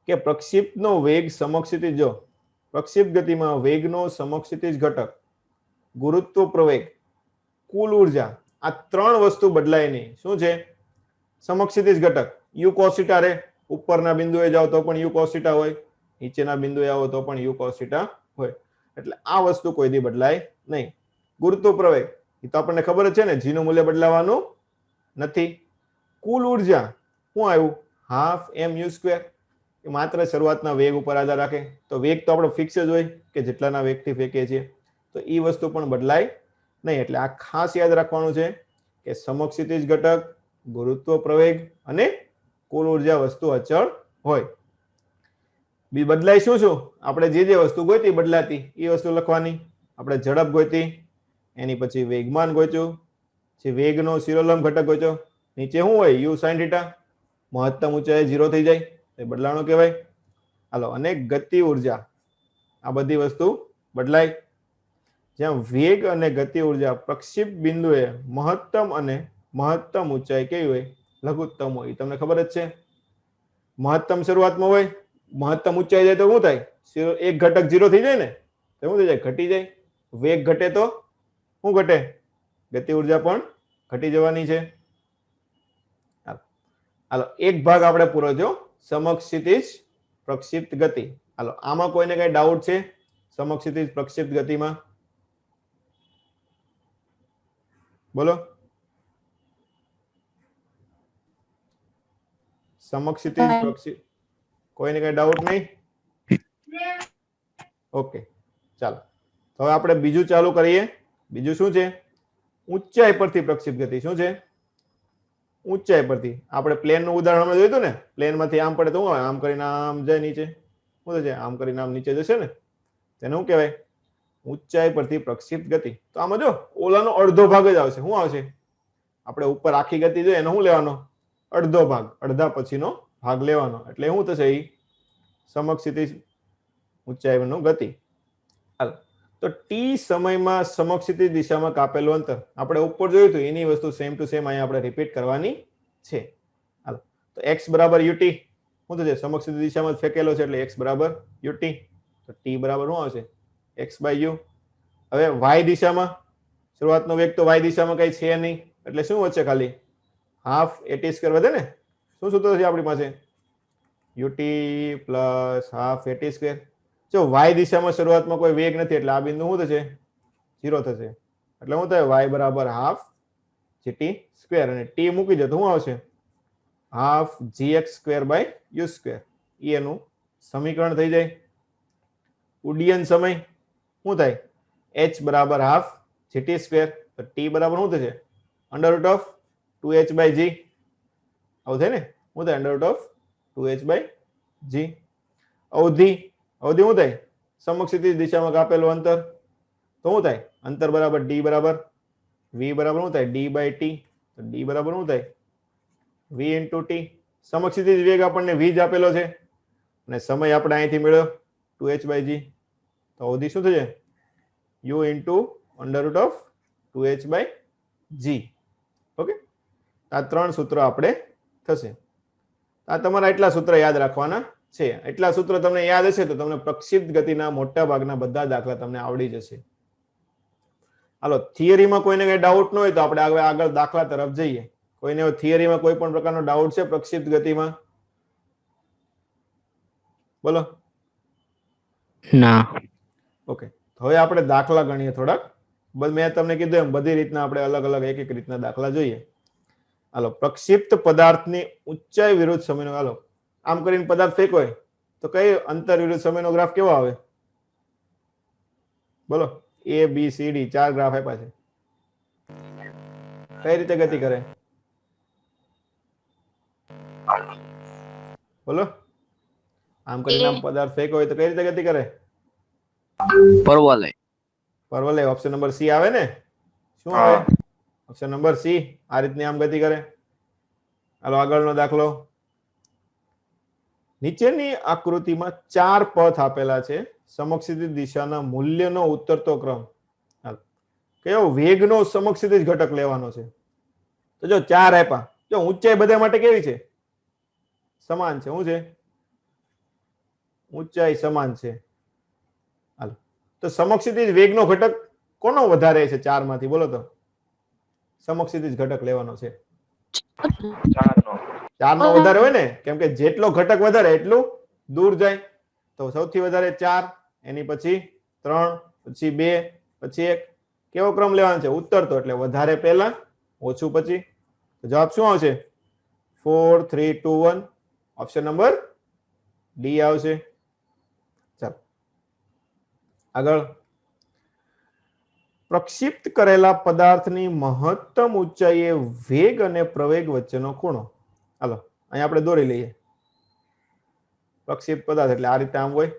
કે પ્રક્ષેપનો વેગ સમક્ષિતિજ, જો પ્રક્ષેપ ગતિમાં વેગનો સમક્ષિતિજ ઘટક, ગુરુત્વ પ્રવેગ, કુલ ઉર્જા, આ ત્રણ વસ્તુ બદલાય નહીં. શું છે? સમક્ષિતિજ ઘટક. u cos θ રે, ઉપરના બિંદુએ જાઓ તો પણ u cos θ હોય, નીચેના બિંદુએ આવો તો પણ u cos θ હોય. એટલે આ વસ્તુ કોઈ દી બદલાય નહીં. ગુરુત્વ પ્રવેગ એ તો આપણને ખબર જ છે ને, g નું મૂલ્ય બદલાવાનું નથી. કુલ ઉર્જા શું આવ્યું? Half mu square. એ માત્ર શરૂઆતના વેગ ઉપર આધાર રાખે. તો વેગ તો આપણો ફિક્સ જ હોય કે જેટલાના વેગથી ફેંકીએ છીએ, તો એ વસ્તુ પણ બદલાય નહીં. એટલે આ ખાસ યાદ રાખવાનું છે કે સમક્ષિતિજ ઘટક, ગુરુત્વ પ્રવેગ અને કુલ ઉર્જા વસ્તુ અચળ હોય. બી બદલાય શું શું? આપણે જે વસ્તુ ગોતી બદલાતી એ વસ્તુ લખવાની. આપણે ઝડપ ગોતી, એની પછી વેગમાન ગોત્યું, જે વેગનો શિરોલંબ ઘટક ગોત્યો, નીચે શું હોય? u sin θ. મહત્તમ ઊંચાઈ 0 થઈ જાય, એ બદલાણો કહેવાય. હાલો, અને ગતિ ઉર્જા, આ બધી વસ્તુ બદલાય. જ્યાં વેગ અને ગતિ ઉર્જા પ્રક્ષેપ બિંદુએ મહત્તમ અને મહત્તમ ઊંચાઈ કેવી હોય? લઘુત્તમ હોય. તમને ખબર જ છે. મહત્તમ શરૂઆતમાં હોય, મહત્તમ ઊંચાઈ જાય તો શું થાય? એક ઘટક 0 થઈ જાય ને, તો શું થઈ જાય? ઘટી જાય. વેગ ઘટે તો શું ઘટે? ગતિ ઉર્જા પણ ઘટી જવાની છે. હાલો, એક ભાગ આપણે પૂરો જો, સમક્ષિતિજ પ્રક્ષિપ્ત ગતિ. હાલો, આમાં કોઈને કઈ ડાઉટ છે? સમક્ષિતિજ પ્રક્ષિપ્ત ગતિમાં બોલો. સમક્ષિતિજ પ્રક્ષિપ્ત, કોઈને કઈ ડાઉટ નહીં? ઓકે, ચાલો. હવે આપણે બીજું ચાલુ કરીએ. બીજું શું છે? ઊંચાઈ પરથી પ્રક્ષિપ્ત ગતિ. શું છે? ઊંચાઈ પરથી. આપણે પ્લેન નું ઉદાહરણ હમણાં જોયું હતું ને, પ્લેન માંથી આમ પડે તો શું હોય? આમ કરીને આમ જાય નીચે. શું થશે? આમ કરીને આમ નીચે જશે ને, તેને શું કહેવાય? ઊંચાઈ પરથી પ્રક્ષિપ્ત ગતિ. તો આમાં જો ઓલાનો અડધો ભાગ જ આવશે. શું આવશે? આપણે ઉપર આખી ગતિ જોઈએ એનો શું લેવાનો? અડધો ભાગ, અડધા પછીનો ભાગ લેવાનો. એટલે શું થશે? એ સમક્ષિતિજ ઊંચાઈનો ગતિ. હાલ, તો t સમયમાં સમક્ષિતિજ દિશામાં કાપેલું અંતર આપણે ઉપર જોયું હતું, એની વસ્તુ સેમ ટુ સેમ અહીંયા આપણે રિપીટ કરવાની છે. હાલ, તો x બરાબર ut. શું થશે? સમક્ષિતિજ દિશામાં જ ફેંકેલો છે એટલે x બરાબર ut. તો t બરાબર શું આવશે? x by u. હવે y દિશામાં શરૂઆતનો વેગ તો y દિશામાં કઈ છે નહીં, એટલે શું વધશે? ખાલી હાફ at સ્ક્વેર વધે ને. શું સૂત્ર છે આપણી પાસે? ut plus half at square. જો y દિશામાં શરૂઆતમાં કોઈ વેગ નથી એટલે આ બિંદુ શું થશે? 0 થશે. એટલે શું થાય? y બરાબર હાફ gt સ્ક્વેર, અને t મૂકી દો તો શું આવશે? Half gx square by u square. એનું સમીકરણ થઈ જાય. ઉડ્ડયન સમય શું થાય? h બરાબર હાફ gt સ્ક્વેર. તો t બરાબર શું થશે? Under root of 2h by g. આવું થાય ને? શું થાય? Under root of 2h by g. અવધિ, અવધિ શું થાય? સમક્ષિતિજ દિશામાં કાપેલું અંતર. તો શું થાય? અંતર બરાબર d બરાબર v બરાબર શું થાય? d by t. તો d બરાબર શું થાય? v into t. સમક્ષિતિજ વેગ આપણને v જ આપેલો છે અને સમય આપણે અહીંથી મેળવ્યો 2h બાય g. તો અવધિ શું થશે? u into under root of 2h by g. Okay, આ ત્રણ સૂત્રો આપણે થશે. આ તમારા એટલા સૂત્ર યાદ રાખવાના છે. એટલા સૂત્ર તમને યાદ હશે તો તમને પ્રક્ષિપ્ત ગતિના મોટા ભાગના બધા દાખલા તમને આવડી જશે. હાલો, થિયરીમાં કોઈને કઈ ડાઉટ ન હોય તો આપણે આગળ દાખલા તરફ જઈએ. કોઈને થિયરીમાં કોઈ પણ પ્રકારનો ડાઉટ છે પ્રક્ષિપ્ત ગતિમાં? બોલો. ના. ઓકે, હવે આપણે દાખલા ગણીએ થોડાક. મેં તમને કીધું એમ બધી રીતના આપણે અલગ અલગ એક એક રીતના દાખલા જોઈએ. હાલો, પ્રક્ષિપ્ત પદાર્થની ઊંચાઈ વિરુદ્ધ સમયનો, હાલો આમ કરીને પદાર્થ ફેંકો હોય તો કઈ અંતર વિરુદ્ધ સમયનો ગ્રાફ કેવો આવે? બોલો. a b c d 4 graph આપ્યા છે. કઈ રીતે ગતિ કરે? બોલો. આમ કરીને આમ પદાર્થ ફેંકો હોય તો કઈ રીતે ગતિ કરે? પરવલય. પરવલે ઓપ્શન નંબર સી આવે ને? શું આવે? Option number C. આ રીતની આમ ગતિ કરે. હાલો આગળનો દાખલો. નીચેની આકૃતિમાં 4 પથ આપેલા છે. સમક્ષિતિજ દિશાના મૂલ્યનો ઉતરતો ક્રમ. કયો વેગનો સમક્ષિતિજ ઘટક લેવાનો છે? તો જો 4 આપ્યા. જો ઊંચાઈ બધા માટે કેવી છે? સમાન છે. શું છે? ઊંચાઈ સમાન છે. હાલો તો સમક્ષિતિજ વેગનો ઘટક કોનો વધારે છે 4 માંથી? બોલો તો. સમક્ષિતિજ ઘટક લેવાનો છે. 4 નો વધારે હોય ને, કેમ કે જેટલો ઘટક વધારે એટલું દૂર જાય. તો સૌથી વધારે 4, એની પછી 3, પછી 2, પછી 1. કેવો ક્રમ લેવાનો છે? ઉત્તરતો, એટલે વધારે પહેલા ઓછું પછી. તો જવાબ શું આવશે? 4 3 2 1. ઓપ્શન નંબર ડી આવશે. ચાલો આગળ. પ્રક્ષિપ્ત કરેલા પદાર્થની મહત્તમ ઊંચાઈએ વેગ અને પ્રવેગ વચ્ચેનો ખૂણો. હાલો અહીંયા આપણે દોરી લઈએ. પ્રક્ષિપ્ત પદાર્થ એટલે આ રીતે આમ હોય.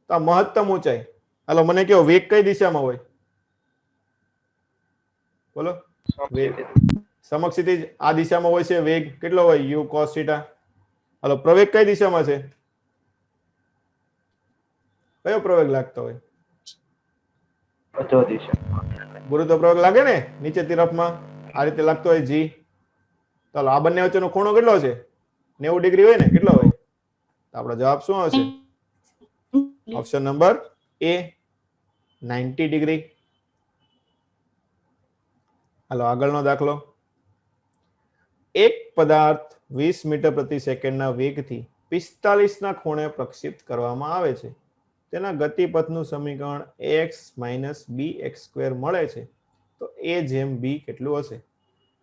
તો આ મહત્તમ ઊંચાઈ. હાલો મને કહો વેગ કઈ દિશામાં હોય? બોલો. વેગ સમક્ષિતિજ આ દિશામાં હોય છે. વેગ કેટલો હોય? u cos θ. હાલો પ્રવેગ કઈ દિશામાં છે? કયો પ્રવેગ લાગતો હોય? ગુરુત્વ પ્રવેગ લાગે ને નીચે તરફમાં, આ રીતે લાગતો હોય જી. ચાલો આ બંને વચ્ચેનો ખૂણો કેટલો છે? 90 ડિગ્રી હોય ને? કેટલો હોય? તો આપણો જવાબ શું આવશે? ઓપ્શન નંબર એ 90 ડિગ્રી. હાલો આગળનો દાખલો. એક પદાર્થ 20 મીટર પ્રતિ સેકન્ડના વેગથી 45 ના ખૂણે પ્રક્ષિપ્ત કરવામાં આવે છે. તેના ગતિપથનું સમીકરણ ax - bx² મળે છે. તો a જેમ b કેટલું હશે?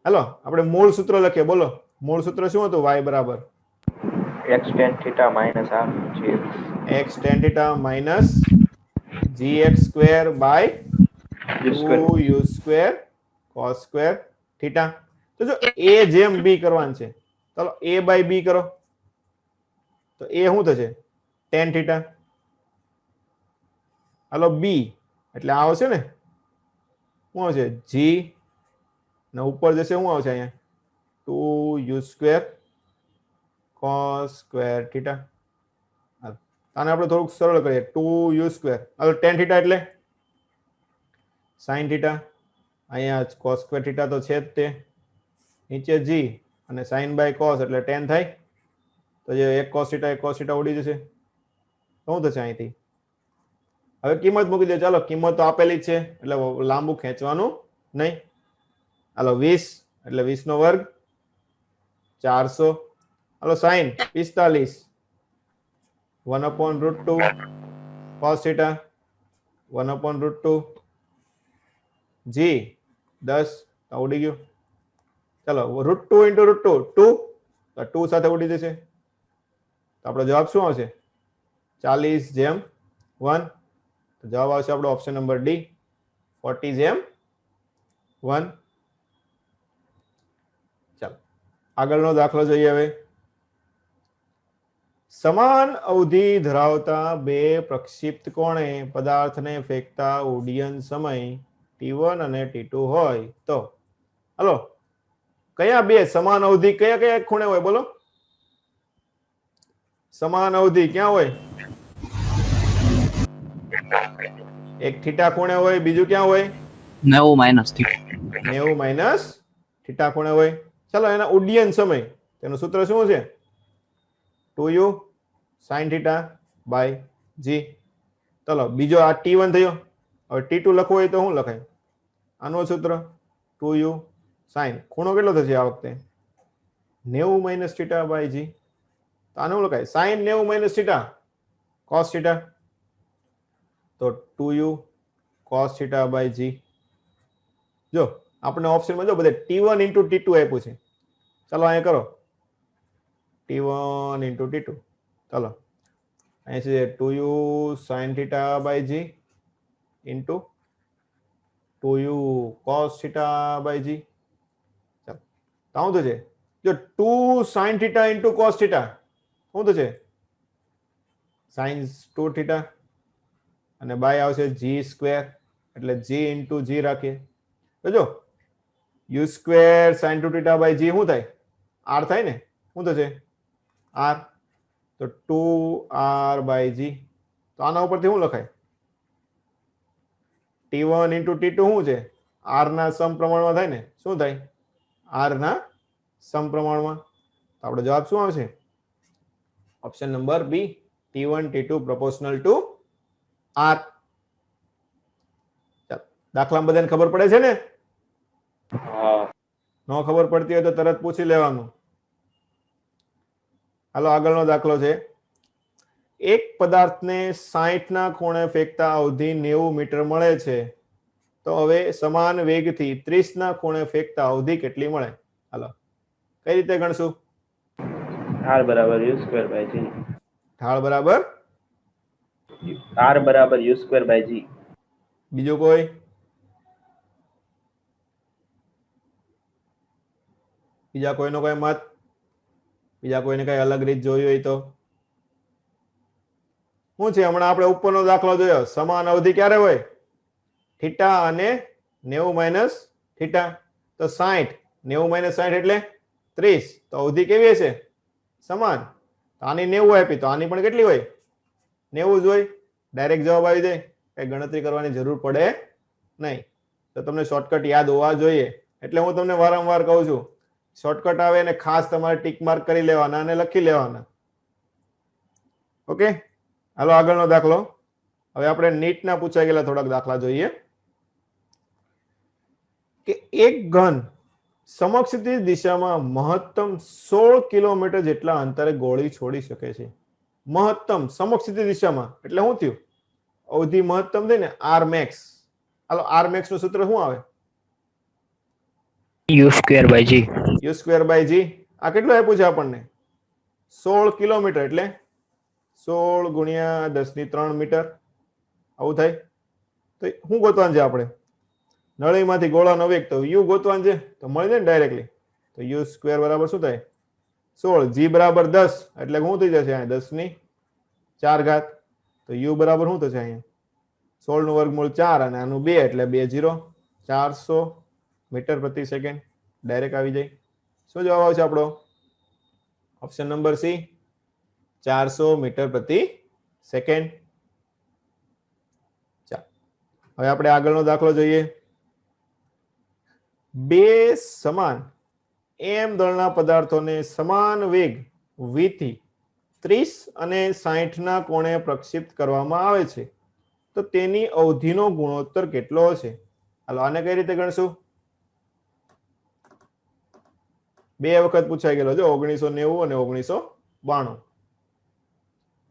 હાલો આપણે મૂળ સૂત્ર લખીએ. બોલો મૂળ સૂત્ર શું હતું? y બરાબર x tan theta minus r gx. x tan theta minus gx² by 2u² cos square theta. તો જો a જેમ b કરવાનું છે, ચાલો a by b કરો. તો a શું થશે? tan theta. હાલો b એટલે આ આવશે ને, શું આવશે? g ને ઉપર જશે શું આવશે અહીંયા? 2u² cos square theta. આને આપણે થોડુંક સરળ કરીએ. 2u². હવે tan theta એટલે sin theta. અહીંયા cos square theta તો છે જ તે. નીચે g અને sin by cos એટલે tan થાય. તો જે એક cos theta ઉડી જશે. શું થશે અહીંથી? હવે કિંમત મૂકી દે. ચાલો કિંમત તો આપેલી જ છે એટલે લાંબુ ખેંચવાનું નહીં. હાલો 20 એટલે 20 નો વર્ગ 400. હાલો sin 45 1/√2 cos theta 1/√2 g 10 તો ઉડી ગયું. ચાલો √2 * √2 2 તો 2 સાથે ઉડી જશે. તો આપણો જવાબ શું આવશે? 40/1. તો જવાબ આવશે આપણો ઓપ્શન નંબર ડી 40/1. ચાલો આગળનો દાખલો જોઈએ. હવે સમાન અવધિ ધરાવતા બે પ્રક્ષિપ્ત કોણે પદાર્થને ફેંકતા ઉડ્ડયન સમય t1 અને t2 હોય તો હાલો કયા બે સમાન અવધિ કયા કયા ખૂણે હોય? બોલો સમાન અવધિ ક્યાં હોય? એક થીટા ખૂણે હોય, બીજું ક્યાં હોય? 90 - θ. 90 - θ ખૂણે હોય. ચાલો એના ઉડ્ડયન સમય તેનું સૂત્ર શું છે? 2u sin θ by g. ચાલો બીજો આ t1 થયો. હવે t2 લખવું હોય તો શું લખાય? આનું સૂત્ર 2u sin. ખૂણો કેટલો થશે આ વખતે? 90 - θ by g. તો આનું શું લખાય? sin 90 - θ cos θ. તો 2u cos θ by g. જો આપણે ઓપ્શનમાં જો બધે t1 * t2 આપ્યું છે. ચાલો અહીંયા કરો t1 * t2. ચાલો અહીં છે 2u sin θ by g into 2u cos θ by g. ચાલો તો શું થશે? જો 2 sin θ into cos θ શું થશે? sin 2 θ અને બાય આવશે g². એટલે g ઇન્ટુ g રાખીએ તો જો u square sin 2θ by g શું થાય r થાય ને શું થશે r તો 2r બાય g તો આના ઉપરથી શું લખાય t1 ઇન્ટુ t2 શું છે r ના સમપ્રમાણમાં થાય ને શું થાય r ના સમપ્રમાણમાં તો આપણો જવાબ શું આવશે option number B t1 t2 proportional to r દાખલામાં બધાને ખબર પડે છે ને હા ન ખબર પડતી હોય તો તરત પૂછી લેવાનું હાલો આગળનો દાખલો છે એક પદાર્થને 60 ના ખૂણે ફેંકતા અવધિ 90 મીટર મળે છે તો હવે સમાન વેગથી 30 ના ખૂણે ફેંકતા અવધિ કેટલી મળે હાલો કઈ રીતે ગણશું r બરાબર u સ્ક્વેર બાય g ઢાળ બરાબર r બરાબર u સ્ક્વેર બાય g બીજું કોઈ બીજા કોઈનો કોઈ મત બીજા કોઈને કઈ અલગ રીત જોઈ હોય તો શું છે હમણાં આપણે ઉપરનો દાખલો જોયો સમાન અવધિ ક્યારે હોય થીટા અને 90 માઇનસ થીટા તો 60 90 માઇનસ 60 એટલે 30 તો અવધિ કેવી હશે સમાન તો આની 90 આપી તો આની પણ કેટલી હોય 90 જ હોય ડાયરેક્ટ જવાબ આવી જાય કઈ ગણતરી કરવાની જરૂર પડે નહીં તો તમને શોર્ટકટ યાદ હોવા જોઈએ એટલે હું તમને વારંવાર કહું છું શોર્ટકટ આવે અને ખાસ તમારે ટીક માર્ક કરી લેવાના અને લખી લેવાના ઓકે હાલો આગળનો દાખલો હવે આપણે નીટના પૂછાઈ ગયેલા થોડાક દાખલા જોઈએ કે એક ઘન સમક્ષિતિજ દિશામાં મહત્તમ 16 કિલોમીટર જેટલા અંતરે ગોળી છોડી શકે છે મહત્તમ સમક્ષિતિજ દિશામાં એટલે શું થયું અવધિ મહત્તમ થઈ ને r max હાલો r max નું સૂત્ર શું આવે u square by g u square by g આ કેટલું આપ્યું છે આપણને 16 કિલોમીટર એટલે 16 ગુણ્યા 10⁻³ મીટર આવું થાય તો શું ગોતવાનું છે આપણે નળીમાંથી ગોળાનો વેગ તો u ગોતવાનું છે તો મળી જાય ને ડાયરેક્ટલી તો u સ્ક્વેર બરાબર શું થાય 16 g બરાબર 10 એટલે શું થઈ જશે અહીંયા 10⁴ તો u બરાબર શું થશે અહીંયા 16 નું વર્ગમૂળ 4 અને આનું 2 એટલે 2 0 400 મીટર પ્રતિ સેકન્ડ ડાયરેક્ટ આવી જાય શું જવાબ આવશે આપણો ઓપ્શન નંબર સી 400 મીટર પ્રતિ સેકન્ડ હવે આપણે આગળનો દાખલો જોઈએ બે સમાન m દળના પદાર્થોને સમાન વેગ v થી 30 અને 60 ના કોણે પ્રક્ષેપિત કરવામાં આવે છે તો તેની અવધિનો ગુણોત્તર કેટલો હશે હાલો આને કઈ રીતે ગણશું બે વખત પૂછાઈ ગયેલો જો 1990 અને 1992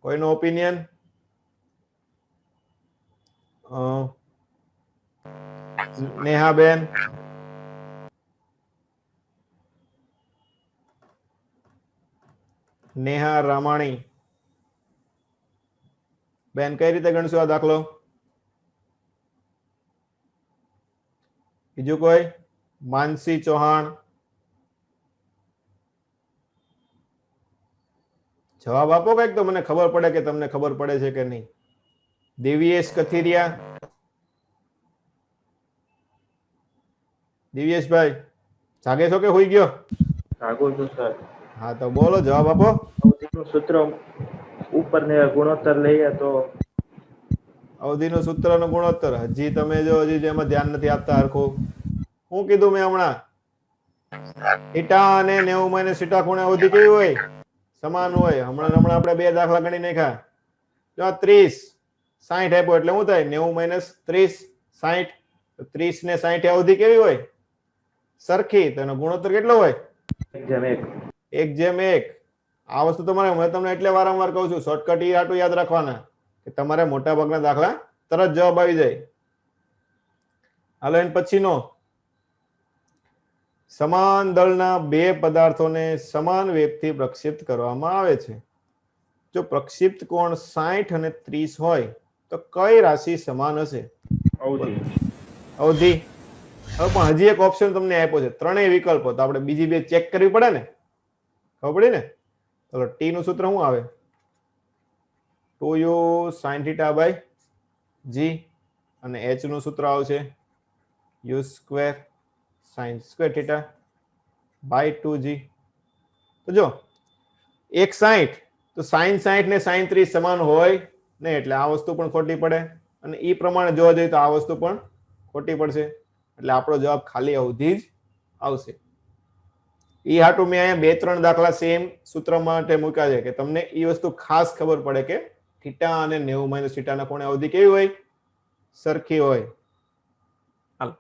કોઈનો ઓપિનિયન નેહાબેન નેહા રામાણી બેન કઈ રીતે ગણશું આ દાખલો બીજું કોઈ માનસી ચૌહાણ જવાબ આપો કઈક તો મને ખબર પડે કે તમને ખબર પડે છે કે નહીં દિવ્યેશ કથિરિયા દિવ્યેશભાઈ જાગે છો કે હોઈ ગયો જાગું છું સર હા તો બોલો જવાબ આપો અવધિનું સૂત્ર ઉપર ને ગુણોત્તર લઈએ તો અવધિનું સૂત્રનો ગુણોત્તર હજી તમે જો હજી જેમાં ધ્યાન નથી આપતા હરખું હું કીધું મેં હમણાં થીટા અને 90 માઇનસ થીટા ખૂણે અવધિ કેવી હોય સમાન હોય હમણાં આપણે બે દાખલા ગણી નાખ્યા જો 30 60 આપ્યો એટલે શું થાય 90 માઇનસ 30 60 તો 30 ને 60 અવધિ કેવી હોય સરખી તો એનો ગુણોત્તર કેટલો હોય 1:1 આ વસ્તુ તમારે મેં તમને એટલે વારંવાર કહું છું શોર્ટકટ ઈ આટલું યાદ રાખવાના કે તમારે મોટા ભાગના દાખલા તરત જવાબ આવી જાય હાલો એન પછીનો સમાન દળના બે પદાર્થોને સમાન વેગથી પ્રક્ષેપિત કરવામાં આવે છે જો પ્રક્ષેપિત કોણ 60 અને 30 હોય તો કઈ રાશિ સમાન હશે અવધિ હવે પણ હજી એક ઓપ્શન તમને આપ્યો છે ત્રણેય વિકલ્પો તો આપણે બીજી બે ચેક કરવી પડે ને ખબર પડી ને ચલો ટી નું સૂત્ર શું આવે 2u sin θ by g અને h નું સૂત્ર આવશે u square sin square theta by 2g. તો જો 160 તો sin 60 ને sin 30 સમાન હોય નહીં, એટલે આ વસ્તુ પણ ખોટી પડે, અને એ પ્રમાણે જોવા જઈએ તો આ વસ્તુ પણ ખોટી પડશે, એટલે આપણો જવાબ ખાલી અવધિ જ આવશે. ઈ હાટુ મેં અહીંયા 2-3 દાખલા સેમ સૂત્ર માટે મૂક્યા છે કે તમને ઈ વસ્તુ ખાસ ખબર પડે કે થીટા અને 90 - થીટા ના કોણે અવધિ કેવી હોય, સરખી હોય. હાલો,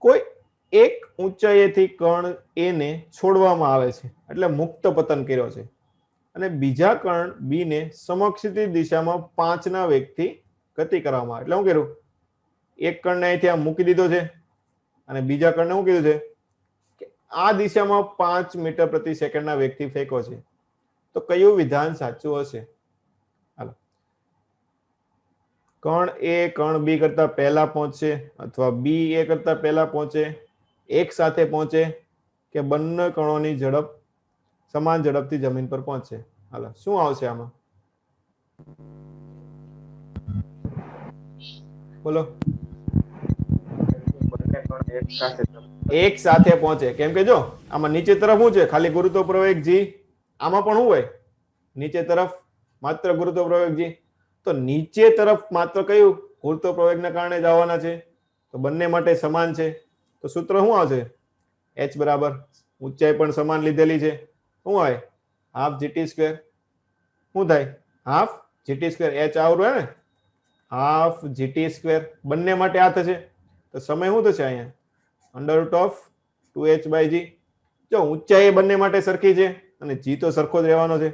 કોઈ એક ઊંચાઈએથી કણ એ ને છોડવામાં આવે છે એટલે મુક્ત પતન કર્યો છે, અને બીજા કણ બી ને સમક્ષિતિ દિશામાં 5 ના વેગથી ગતિ કરવામાં આવે. એટલે શું કર્યું, એક કણને અહીંથી આમ મૂકી દીધો છે અને બીજા કણને શું કીધું છે કે આ દિશામાં 5 મીટર પ્રતિ સેકન્ડના વેગથી ફેંકો છે. તો કયું વિધાન સાચું હશે? હાલો, કણ એ કણ બી કરતા પહેલા પહોંચે, અથવા બી એ કરતા પહેલા પહોંચે, એક સાથે પહોંચે, કે બંને કણોની ઝડપ સમાન ઝડપથી જમીન પર પહોંચે? હાલો, શું આવશે આમાં? બોલો. બંને કણ એક સાથે એક સાથે પહોંચે, કેમ કે જો આમાં નીચે તરફ શું છે, ખાલી ગુરુત્વ પ્રવેગ g, આમાં પણ શું હોય, નીચે તરફ માત્ર ગુરુત્વ પ્રવેગ g. તો નીચે તરફ માત્ર કયું ગુરુત્વ પ્રવેગના કારણે જ આવવાના છે, તો બંને માટે સમાન છે. તો સૂત્ર શું આવશે? h બરાબર ઊંચાઈ પણ સમાન લીધેલી છે, શું હોય, હાફ જીટી સ્ક્વેર. શું થાય, હાફ જીટી સ્ક્વેર. h આવરું હે ને, હાફ જીટી સ્ક્વેર. બંને માટે આ થશે, તો સમય શું થશે અહીંયા, √2h/g. જો ઊંચાઈ બંને માટે સરખી છે અને g તો સરખો જ રહેવાનો છે,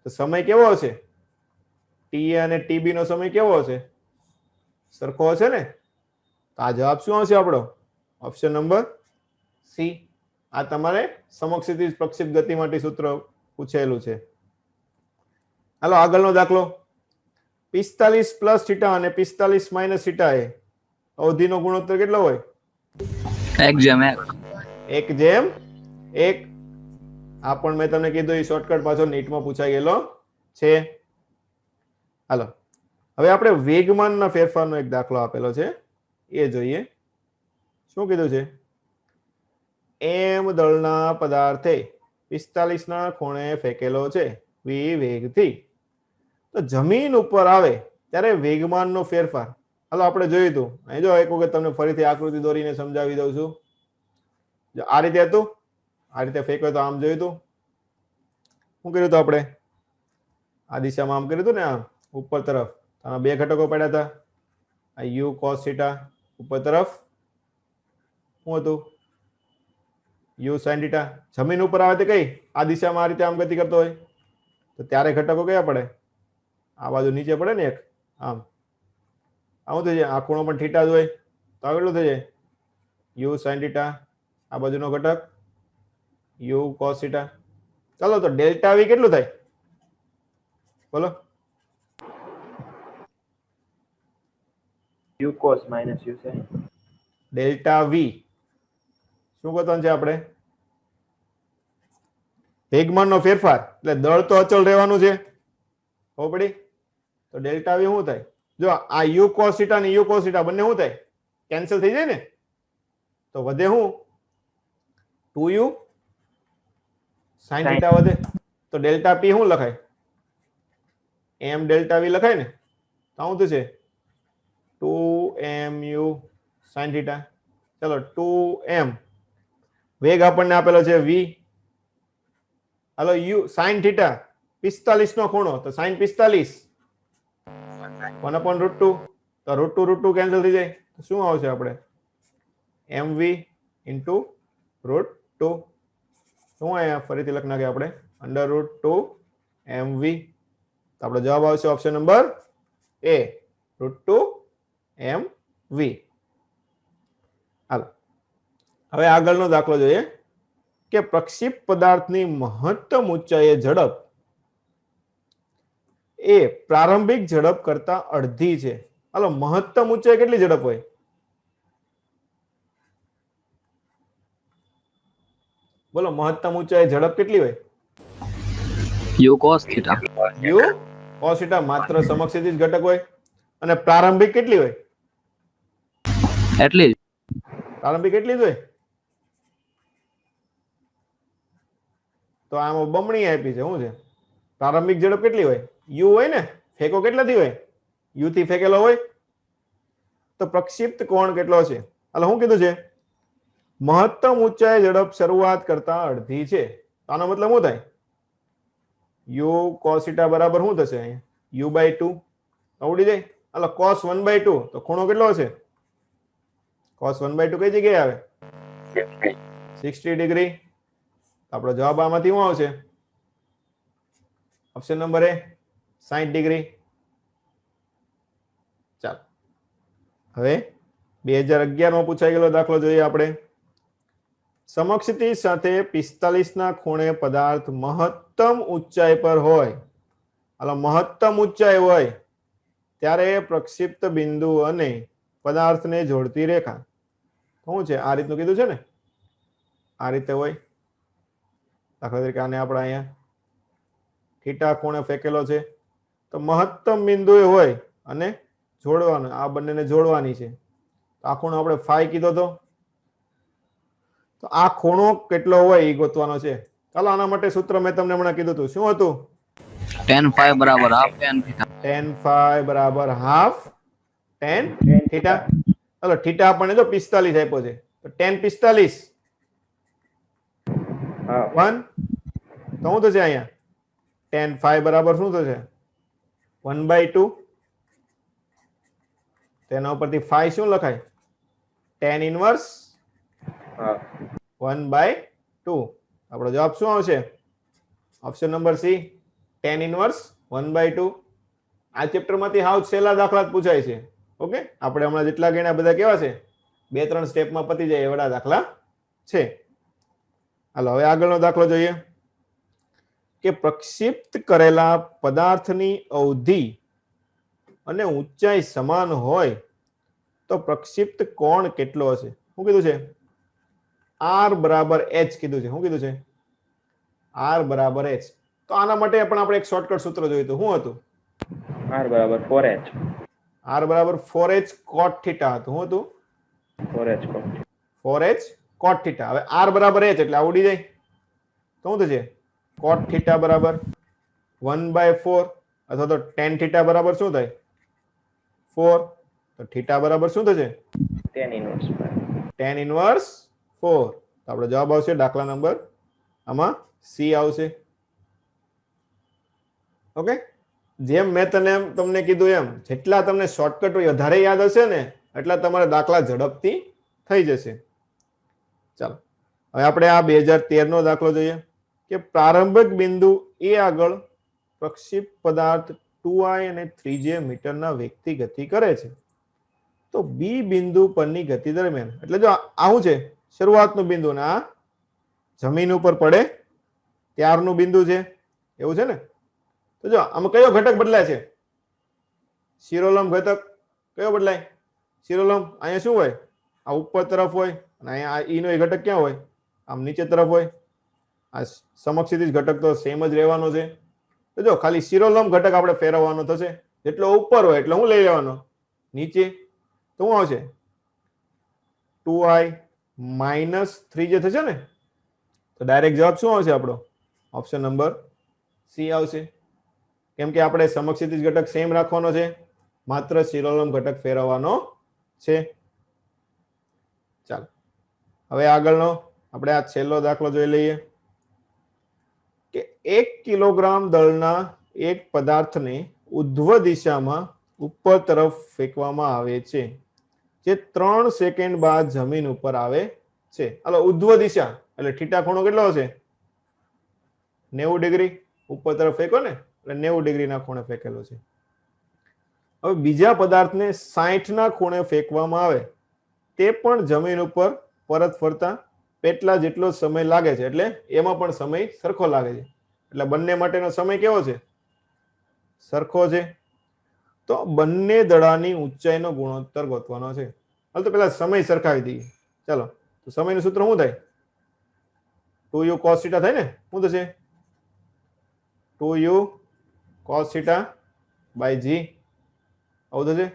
તો સમય કેવો હશે, t અને tb નો સમય કેવો હશે, સરખો હશે ને. તો આ જવાબ શું આવશે આપણો? Option number C. આ તમારે સમક્ષિતિ પ્રક્ષેપ ગતિ માટે સૂત્ર પૂછેલું છે. હાલો, આગળનો દાખલો. 45 પ્લસ થીટા અને 45 માઇનસ થીટા એ અવધિનો ગુણોત્તર કેટલો હોય? 1:1. 1:1. આ પણ મેં તમને કીધું, એ શોર્ટકટ પાછો નીટમાં પૂછાઈ ગયેલો છે. હાલો, હવે આપણે વેગમાનના ફેરફારનો એક દાખલો આપેલો છે, એ જોઈએ. શું કીધું છે? m દળના પદાર્થે 45 ના ખૂણે ફેંકેલો છે v વેગથી. તો જમીન ઉપર આવે ત્યારે વેગમાનનો ફેરફાર. હાલો, આપણે જોયું હતું. અહીં જો એક વખત તમને ફરીથી આકૃતિ દોરીને સમજાવી દઉં છું. જો આ રીતે હતું, આ રીતે ફેંક્યો તો આમ જોયું હતું. શું કર્યું હતું આપણે? આ દિશામાં આમ કર્યું હતું ને, આમ ઉપર તરફ. આમાં બે ઘટકો પડ્યા હતા, આ u cos થીટા ઉપર તરફ, શું હતું, u sin થીટા. જમીન ઉપર આવે તો કઈ આ દિશામાં આ રીતે આમ ગતિ કરતો હોય તો ત્યારે ઘટકો કયા પડે? આ બાજુ નીચે પડે ને, એક આમ. આવું થઈ જાય, આ ખૂણો પણ થીટા જ હોય, તો આ કેટલું થઈ જાય, u sin થીટા. આ બાજુનો ઘટક u cos થીટા. ચાલો, તો ડેલ્ટા v કેટલું થાય, બોલો? u cos minus u sin. Delta v શું ગોતવાનું છે આપણે? વેગમાનનો ફેરફાર, એટલે દળ તો અચળ રહેવાનું છે, ખબર પડી? તો ડેલ્ટા v શું થાય? જો આ u cos થીટા અને u cos થીટા બંને શું થાય, કેન્સલ થઈ જાય ને, તો વધે શું, 2u sin થીટા વધે. તો ડેલ્ટા p શું લખાય, m ડેલ્ટા v લખાય ને. તો શું થશે, 2mu sin થીટા. ચલો, 2m વેગ આપણને આપેલો છે v. હાલો, u sin થીટા 45 નો ખૂણો, તો sin 45 1/√2. તો √2 કેન્સલ થઈ જાય, તો શું આવશે આપણે, mv into √2. શું અહીંયા ફરીથી લખ નાખીએ આપણે, √2 mv. તો આપણો જવાબ આવશે ઓપ્શન નંબર એ, √2 mv. હાલો, હવે આગળનો દાખલો જોઈએ કે પ્રક્ષેપ પદાર્થની મહત્તમ ઊંચાઈએ ઝડપ એ પ્રારંભિક ઝડપ કરતા અડધી છે. હાલો, મહત્તમ ઊંચાઈ કેટલી ઝડપ હોય, બોલો? મહત્તમ ઊંચાઈ ઝડપ કેટલી હોય? u cos theta. u cos theta માત્ર સમક્ષિતિજ ઘટક હોય. અને પ્રારંભિક કેટલી હોય? એટલી જ. પ્રારંભિક એટલી જ હોય તો આમાં બમણી આપી છે શું છે પ્રારંભિક ઝડપ કેટલી હોય યુ હોય ને ફેંકો કેટલાથી હોય યુ થી ફેંકેલો હોય તો પ્રક્ષિપ્ત કોણ કેટલો છે એટલે શું કીધું છે મહત્તમ ઊંચાઈ ઝડપ શરૂઆત કરતા અડધી છે આનો મતલબ શું થાય યુ cos θ બરાબર શું થશે અહીંયા યુ બાય 2 આવડી જાય એટલે cos 1/2 તો ખૂણો કેટલો હશે cos 1/2 કઈ જગ્યાએ આવે 60 ડિગ્રી આપણો જવાબ આમાંથી શું આવશે ઓપ્શન નંબર એ 60 ડિગ્રી ચાલો હવે 2011 માં પૂછાઈ ગયેલો દાખલો જોઈએ આપણે સમક્ષિતિ સાથે 45 ના ખૂણે પદાર્થ મહત્તમ ઊંચાઈ પર હોય એટલે મહત્તમ ઊંચાઈ હોય ત્યારે પ્રક્ષિપ્ત બિંદુ અને પદાર્થને જોડતી રેખા શું છે આ રીતનું કીધું છે ને આ રીતે હોય દાખલા તરીકે આને આપણે અહીંયા થીટા ખૂણે ફેંકેલો છે તો મહત્તમ બિંદુ એ હોય અને જોડવાનું આ બંનેને જોડવાની છે તો આ ખૂણો આપણે ફાઈ કીધો તો આ ખૂણો કેટલો હોય એ ગોતવાનો છે ચાલો આના માટે સૂત્ર મેં તમને હમણાં કીધું હતું શું હતું tan phi બરાબર half tan theta. tan phi બરાબર હાફ tan થીટા ચાલો થીટા આપણને જો 45 આપ્યો છે તો tan 45 હા 1 તો શું થશે અહીંયા tan phi બરાબર શું થશે 1/2 તેના ઉપરથી phi શું લખાય tan ઇન્વર્સ હા 1/2 આપણો જવાબ શું આવશે option number C tan inverse 1/2 આ ચેપ્ટર માંથી હાવ છેલ્લા દાખલા જ પૂછાય છે ઓકે આપણે હમણાં જેટલા ગણ્યા બધા કેવા છે 2-3 સ્ટેપમાં પતી જાય એવડા દાખલા છે હાલો હવે આગળનો દાખલો જોઈએ કે પ્રક્ષિપ્ત કરેલા પદાર્થની અવધિ અને ઊંચાઈ સમાન હોય તો પ્રક્ષિપ્ત કોણ કેટલો હશે શું કીધું છે r બરાબર h કીધું છે શું કીધું છે r બરાબર h તો આના માટે પણ આપણે એક શોર્ટકટ સૂત્ર જોયું હતું શું હતું r બરાબર 4h r બરાબર 4h cot થીટા હતું શું હતું 4h cot 4h cot theta હવે r બરાબર h એટલે આવડી જાય તો શું થશે cot થીટા બરાબર 1/4 અથવા તો tan થીટા બરાબર શું થાય 4 તો થીટા બરાબર શું થશે tan inverse tan ઇન્વર્સ 4 તો આપણો જવાબ આવશે દાખલા નંબર આમાં સી આવશે ઓકે જેમ મેં તમને કીધું એમ જેટલા તમને શોર્ટકટ વધારે યાદ હશે ને એટલા તમારા દાખલા ઝડપથી થઈ જશે ચાલો હવે આપણે આ 2013 નો દાખલો જોઈએ કે પ્રારંભિક બિંદુ એ આગળ પ્રક્ષિપ્ત પદાર્થ 2i અને 3j મીટરના વેગથી ગતિ કરે છે તો બી બિંદુ પરની ગતિ દરમિયાન એટલે જો આવું છે શરૂઆતનું બિંદુ ને આ જમીન ઉપર પડે ત્યારનું બિંદુ છે એવું છે ને તો જો આમાં કયો ઘટક બદલાય છે શિરોલંબ ઘટક કયો બદલાય શિરોલંબ અહીંયા શું હોય આ ઉપર તરફ હોય અને અહીંયા આ ઈ નો ઘટક ક્યાં હોય આમ નીચે તરફ હોય આ સમક્ષિતિજ ઘટક તો સેમ જ રહેવાનો છે તો જો ખાલી શિરોલંબ ઘટક આપણે ફેરવવાનો થશે જેટલો ઉપર હોય એટલે હું લઈ લેવાનો નીચે તો શું આવશે 2i માઇનસ 3j થશે ને તો ડાયરેક્ટ જવાબ શું આવશે આપણો ઓપ્શન નંબર સી આવશે કેમ કે આપણે સમક્ષિતિજ ઘટક સેમ રાખવાનો છે માત્ર શિરોલંબ ઘટક ફેરવવાનો છે ચાલો હવે આગળનો આપણે આ છેલ્લો દાખલો જોઈ લઈએ કે 1 કિલોગ્રામ દળના એક પદાર્થને ઉધ્વ દિશામાં ઉપર તરફ ફેંકવામાં આવે છે જે 3 સેકન્ડ બાદ જમીન ઉપર આવે છે એટલે ઉધ્વ દિશા એટલે થીટા ખૂણો કેટલો હશે 90 ડિગ્રી ઉપર તરફ ફેંકો ને એટલે 90 ડિગ્રીના ખૂણે ફેંકેલો છે હવે બીજા પદાર્થને 60 ના ખૂણે ફેંકવામાં આવે તે પણ જમીન ઉપર પરત ફરતા પેટલા જેટલો સમય લાગે છે એટલે એમાં પણ સમય સરખો લાગે છે એટલે બંને માટેનો સમય કેવો છે સરખો છે તો બંને દડાની ઊંચાઈનો ગુણોત્તર ગોતવાનો છે હાલ તો પેલા સમય સરખાવી દઈએ ચાલો તો સમયનું સૂત્ર શું થાય 2u cos θ થાય ને શું થશે 2u cos θ by g આવું થશે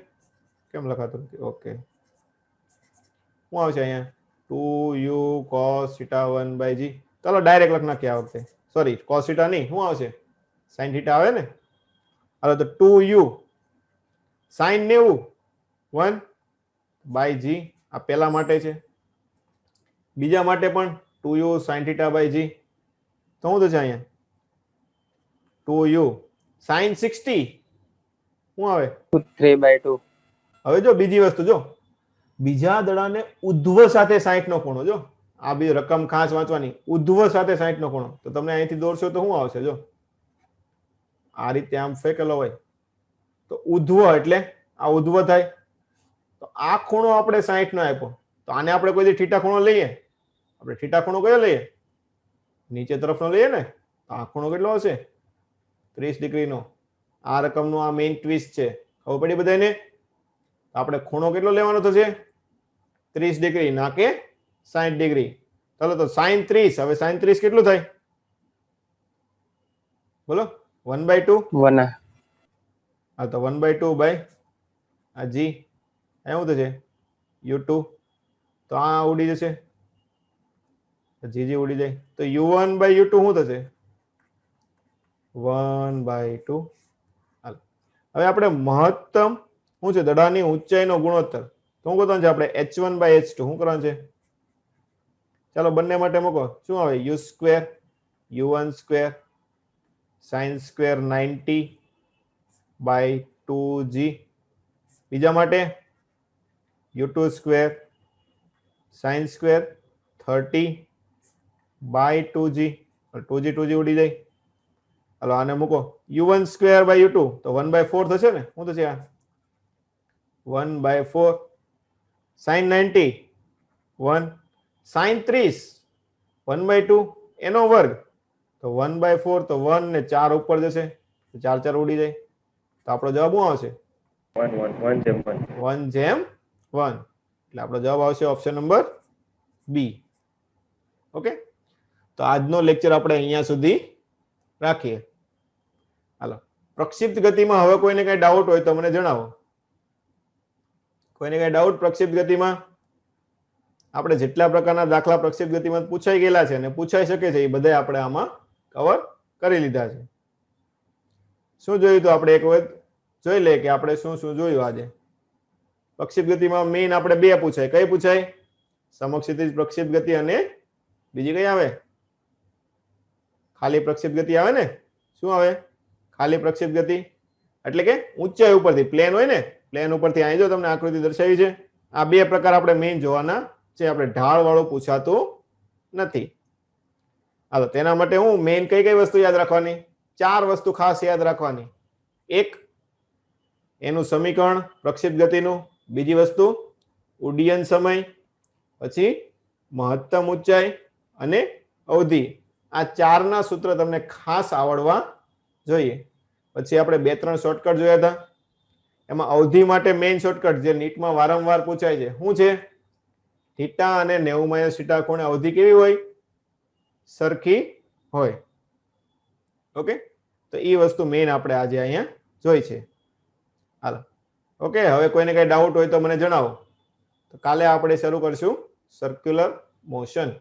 કેમ લખાતું નથી ઓકે શું આવશે અહીંયા 2u cos theta 1 by g. ચાલો ડાયરેક્ટ લખ નાખીએ આ વખતે. સોરી cos theta નહીં, શું આવશે? sin theta આવે ને. હાલો તો 2u sin 90 1 by g આ પહેલા માટે છે. બીજા માટે પણ 2u sin theta by g. તો શું થશે અહીંયા 2u sin 60 શું આવે? 3/2. હવે જો બીજી વસ્તુ જો બીજા દડાને ઉધ્વ સાથે 60 નો ખૂણો જો આ બી રકમ ખાસ વાંચવાની ઉધ્વ સાથે 60 નો ખૂણો તો તમને અહીંથી દોરશો તો શું આવશે જો આ રીતે આમ ફેકેલો હોય તો ઉધ્વ એટલે આ ઉધ્વ થાય તો આ ખૂણો આપણે 60 નો આપ્યો તો આને આપણે કોઈ થીટા ખૂણો લઈએ આપણે થીટા ખૂણો કયો લઈએ નીચે તરફનો લઈએ ને તો આ ખૂણો કેટલો હશે 30 ડિગ્રી નો આ રકમનો આ મેઇન ટ્વિસ્ટ છે ખબર પડી બધાને આપણે ખૂણો કેટલો લેવાનો થશે 30 ડિગ્રી ના કે 60 ડિગ્રી ચાલો તો sin 30 હવે sin 30 કેટલું થાય બોલો 1/2 1 હા તો 1/2 બાય આ g એવું થશે u2 તો આ ઉડી જશે g ઉડી જાય તો u1 by u2 શું થશે 1/2 હવે આપણે મહત્તમ શું છે દડાની ઊંચાઈનો ગુણોત્તર તો શું કરવાનું છે આપણે h1 by h2 શું કરવાનું છે ચાલો બંને માટે મૂકો શું આવે u² u1² sin² 90 by 2g બીજા માટે u2² sin² 30 by 2g 2g ઉડી જાય હાલો આને મૂકો u1² by u2 તો 1/4 થશે ને શું થશે આ 1/4 sin 90 1 sin 30 1/2 એનો વર્ગ તો 1/4 તો 1 ને 4 ઉપર જશે તો 4 4 ઉડી જાય તો આપણો જવાબ શું આવશે 1 જેમ 1 એટલે આપણો જવાબ આવશે ઓપ્શન નંબર બી ઓકે તો આજનો લેક્ચર આપણે અહીંયા સુધી રાખીએ હાલો પ્રક્ષિપ્ત ગતિમાં હવે કોઈને કઈ ડાઉટ હોય તો મને જણાવો કોઈને કઈ ડાઉટ પ્રક્ષિપ્ત ગતિમાં આપણે જેટલા પ્રકારના દાખલા પ્રક્ષિપ્ત ગતિમાં પૂછાઈ ગયેલા છે અને પૂછાઈ શકે છે એ બધા આપણે આમાં કવર કરી લીધા છે શું જોયું તો આપણે એક વખત જોઈ લે કે આપણે શું શું જોયું આજે પ્રક્ષિપ્ત ગતિમાં મેઇન આપણે બે પૂછાય કઈ પૂછાય સમક્ષિતિજ પ્રક્ષિપ્ત ગતિ અને બીજી કઈ આવે ખાલી પ્રક્ષિપ્ત ગતિ આવે ને શું આવે ખાલી પ્રક્ષિપ્ત ગતિ એટલે કે ઊંચાઈ ઉપરથી પ્લેન હોય ને પ્લેન ઉપરથી અહીં જો તમને આકૃતિ દર્શાવી છે આ બે પ્રકાર આપણે મેઇન જોવાના છે આપણે ઢાળ વાળું પૂછાતું નથી હાલો તેના માટે હું મેઇન કઈ કઈ વસ્તુ યાદ રાખવાની ચાર વસ્તુ ખાસ યાદ રાખવાની એક એનું સમીકરણ પ્રક્ષિપ્ત ગતિનું બીજી વસ્તુ ઉડ્ડયન સમય પછી મહત્તમ ઊંચાઈ અને અવધિ આ ચારના સૂત્ર તમને ખાસ આવડવા જોઈએ પછી આપણે 2-3 શોર્ટકટ જોયા હતા એમાં અવધિ માટે મેઇન શોર્ટકટ જે નીટમાં વારંવાર પૂછાય છે શું છે થીટા અને 90 - થીટા ખૂણે અવધિ કેવી હોય સરખી હોય ઓકે તો એ વસ્તુ મેઇન આપણે આજે અહીંયા જોઈ છે હાલો ઓકે હવે કોઈને કઈ ડાઉટ હોય તો મને જણાવો તો કાલે આપણે શરૂ કરશું સર્ક્યુલર મોશન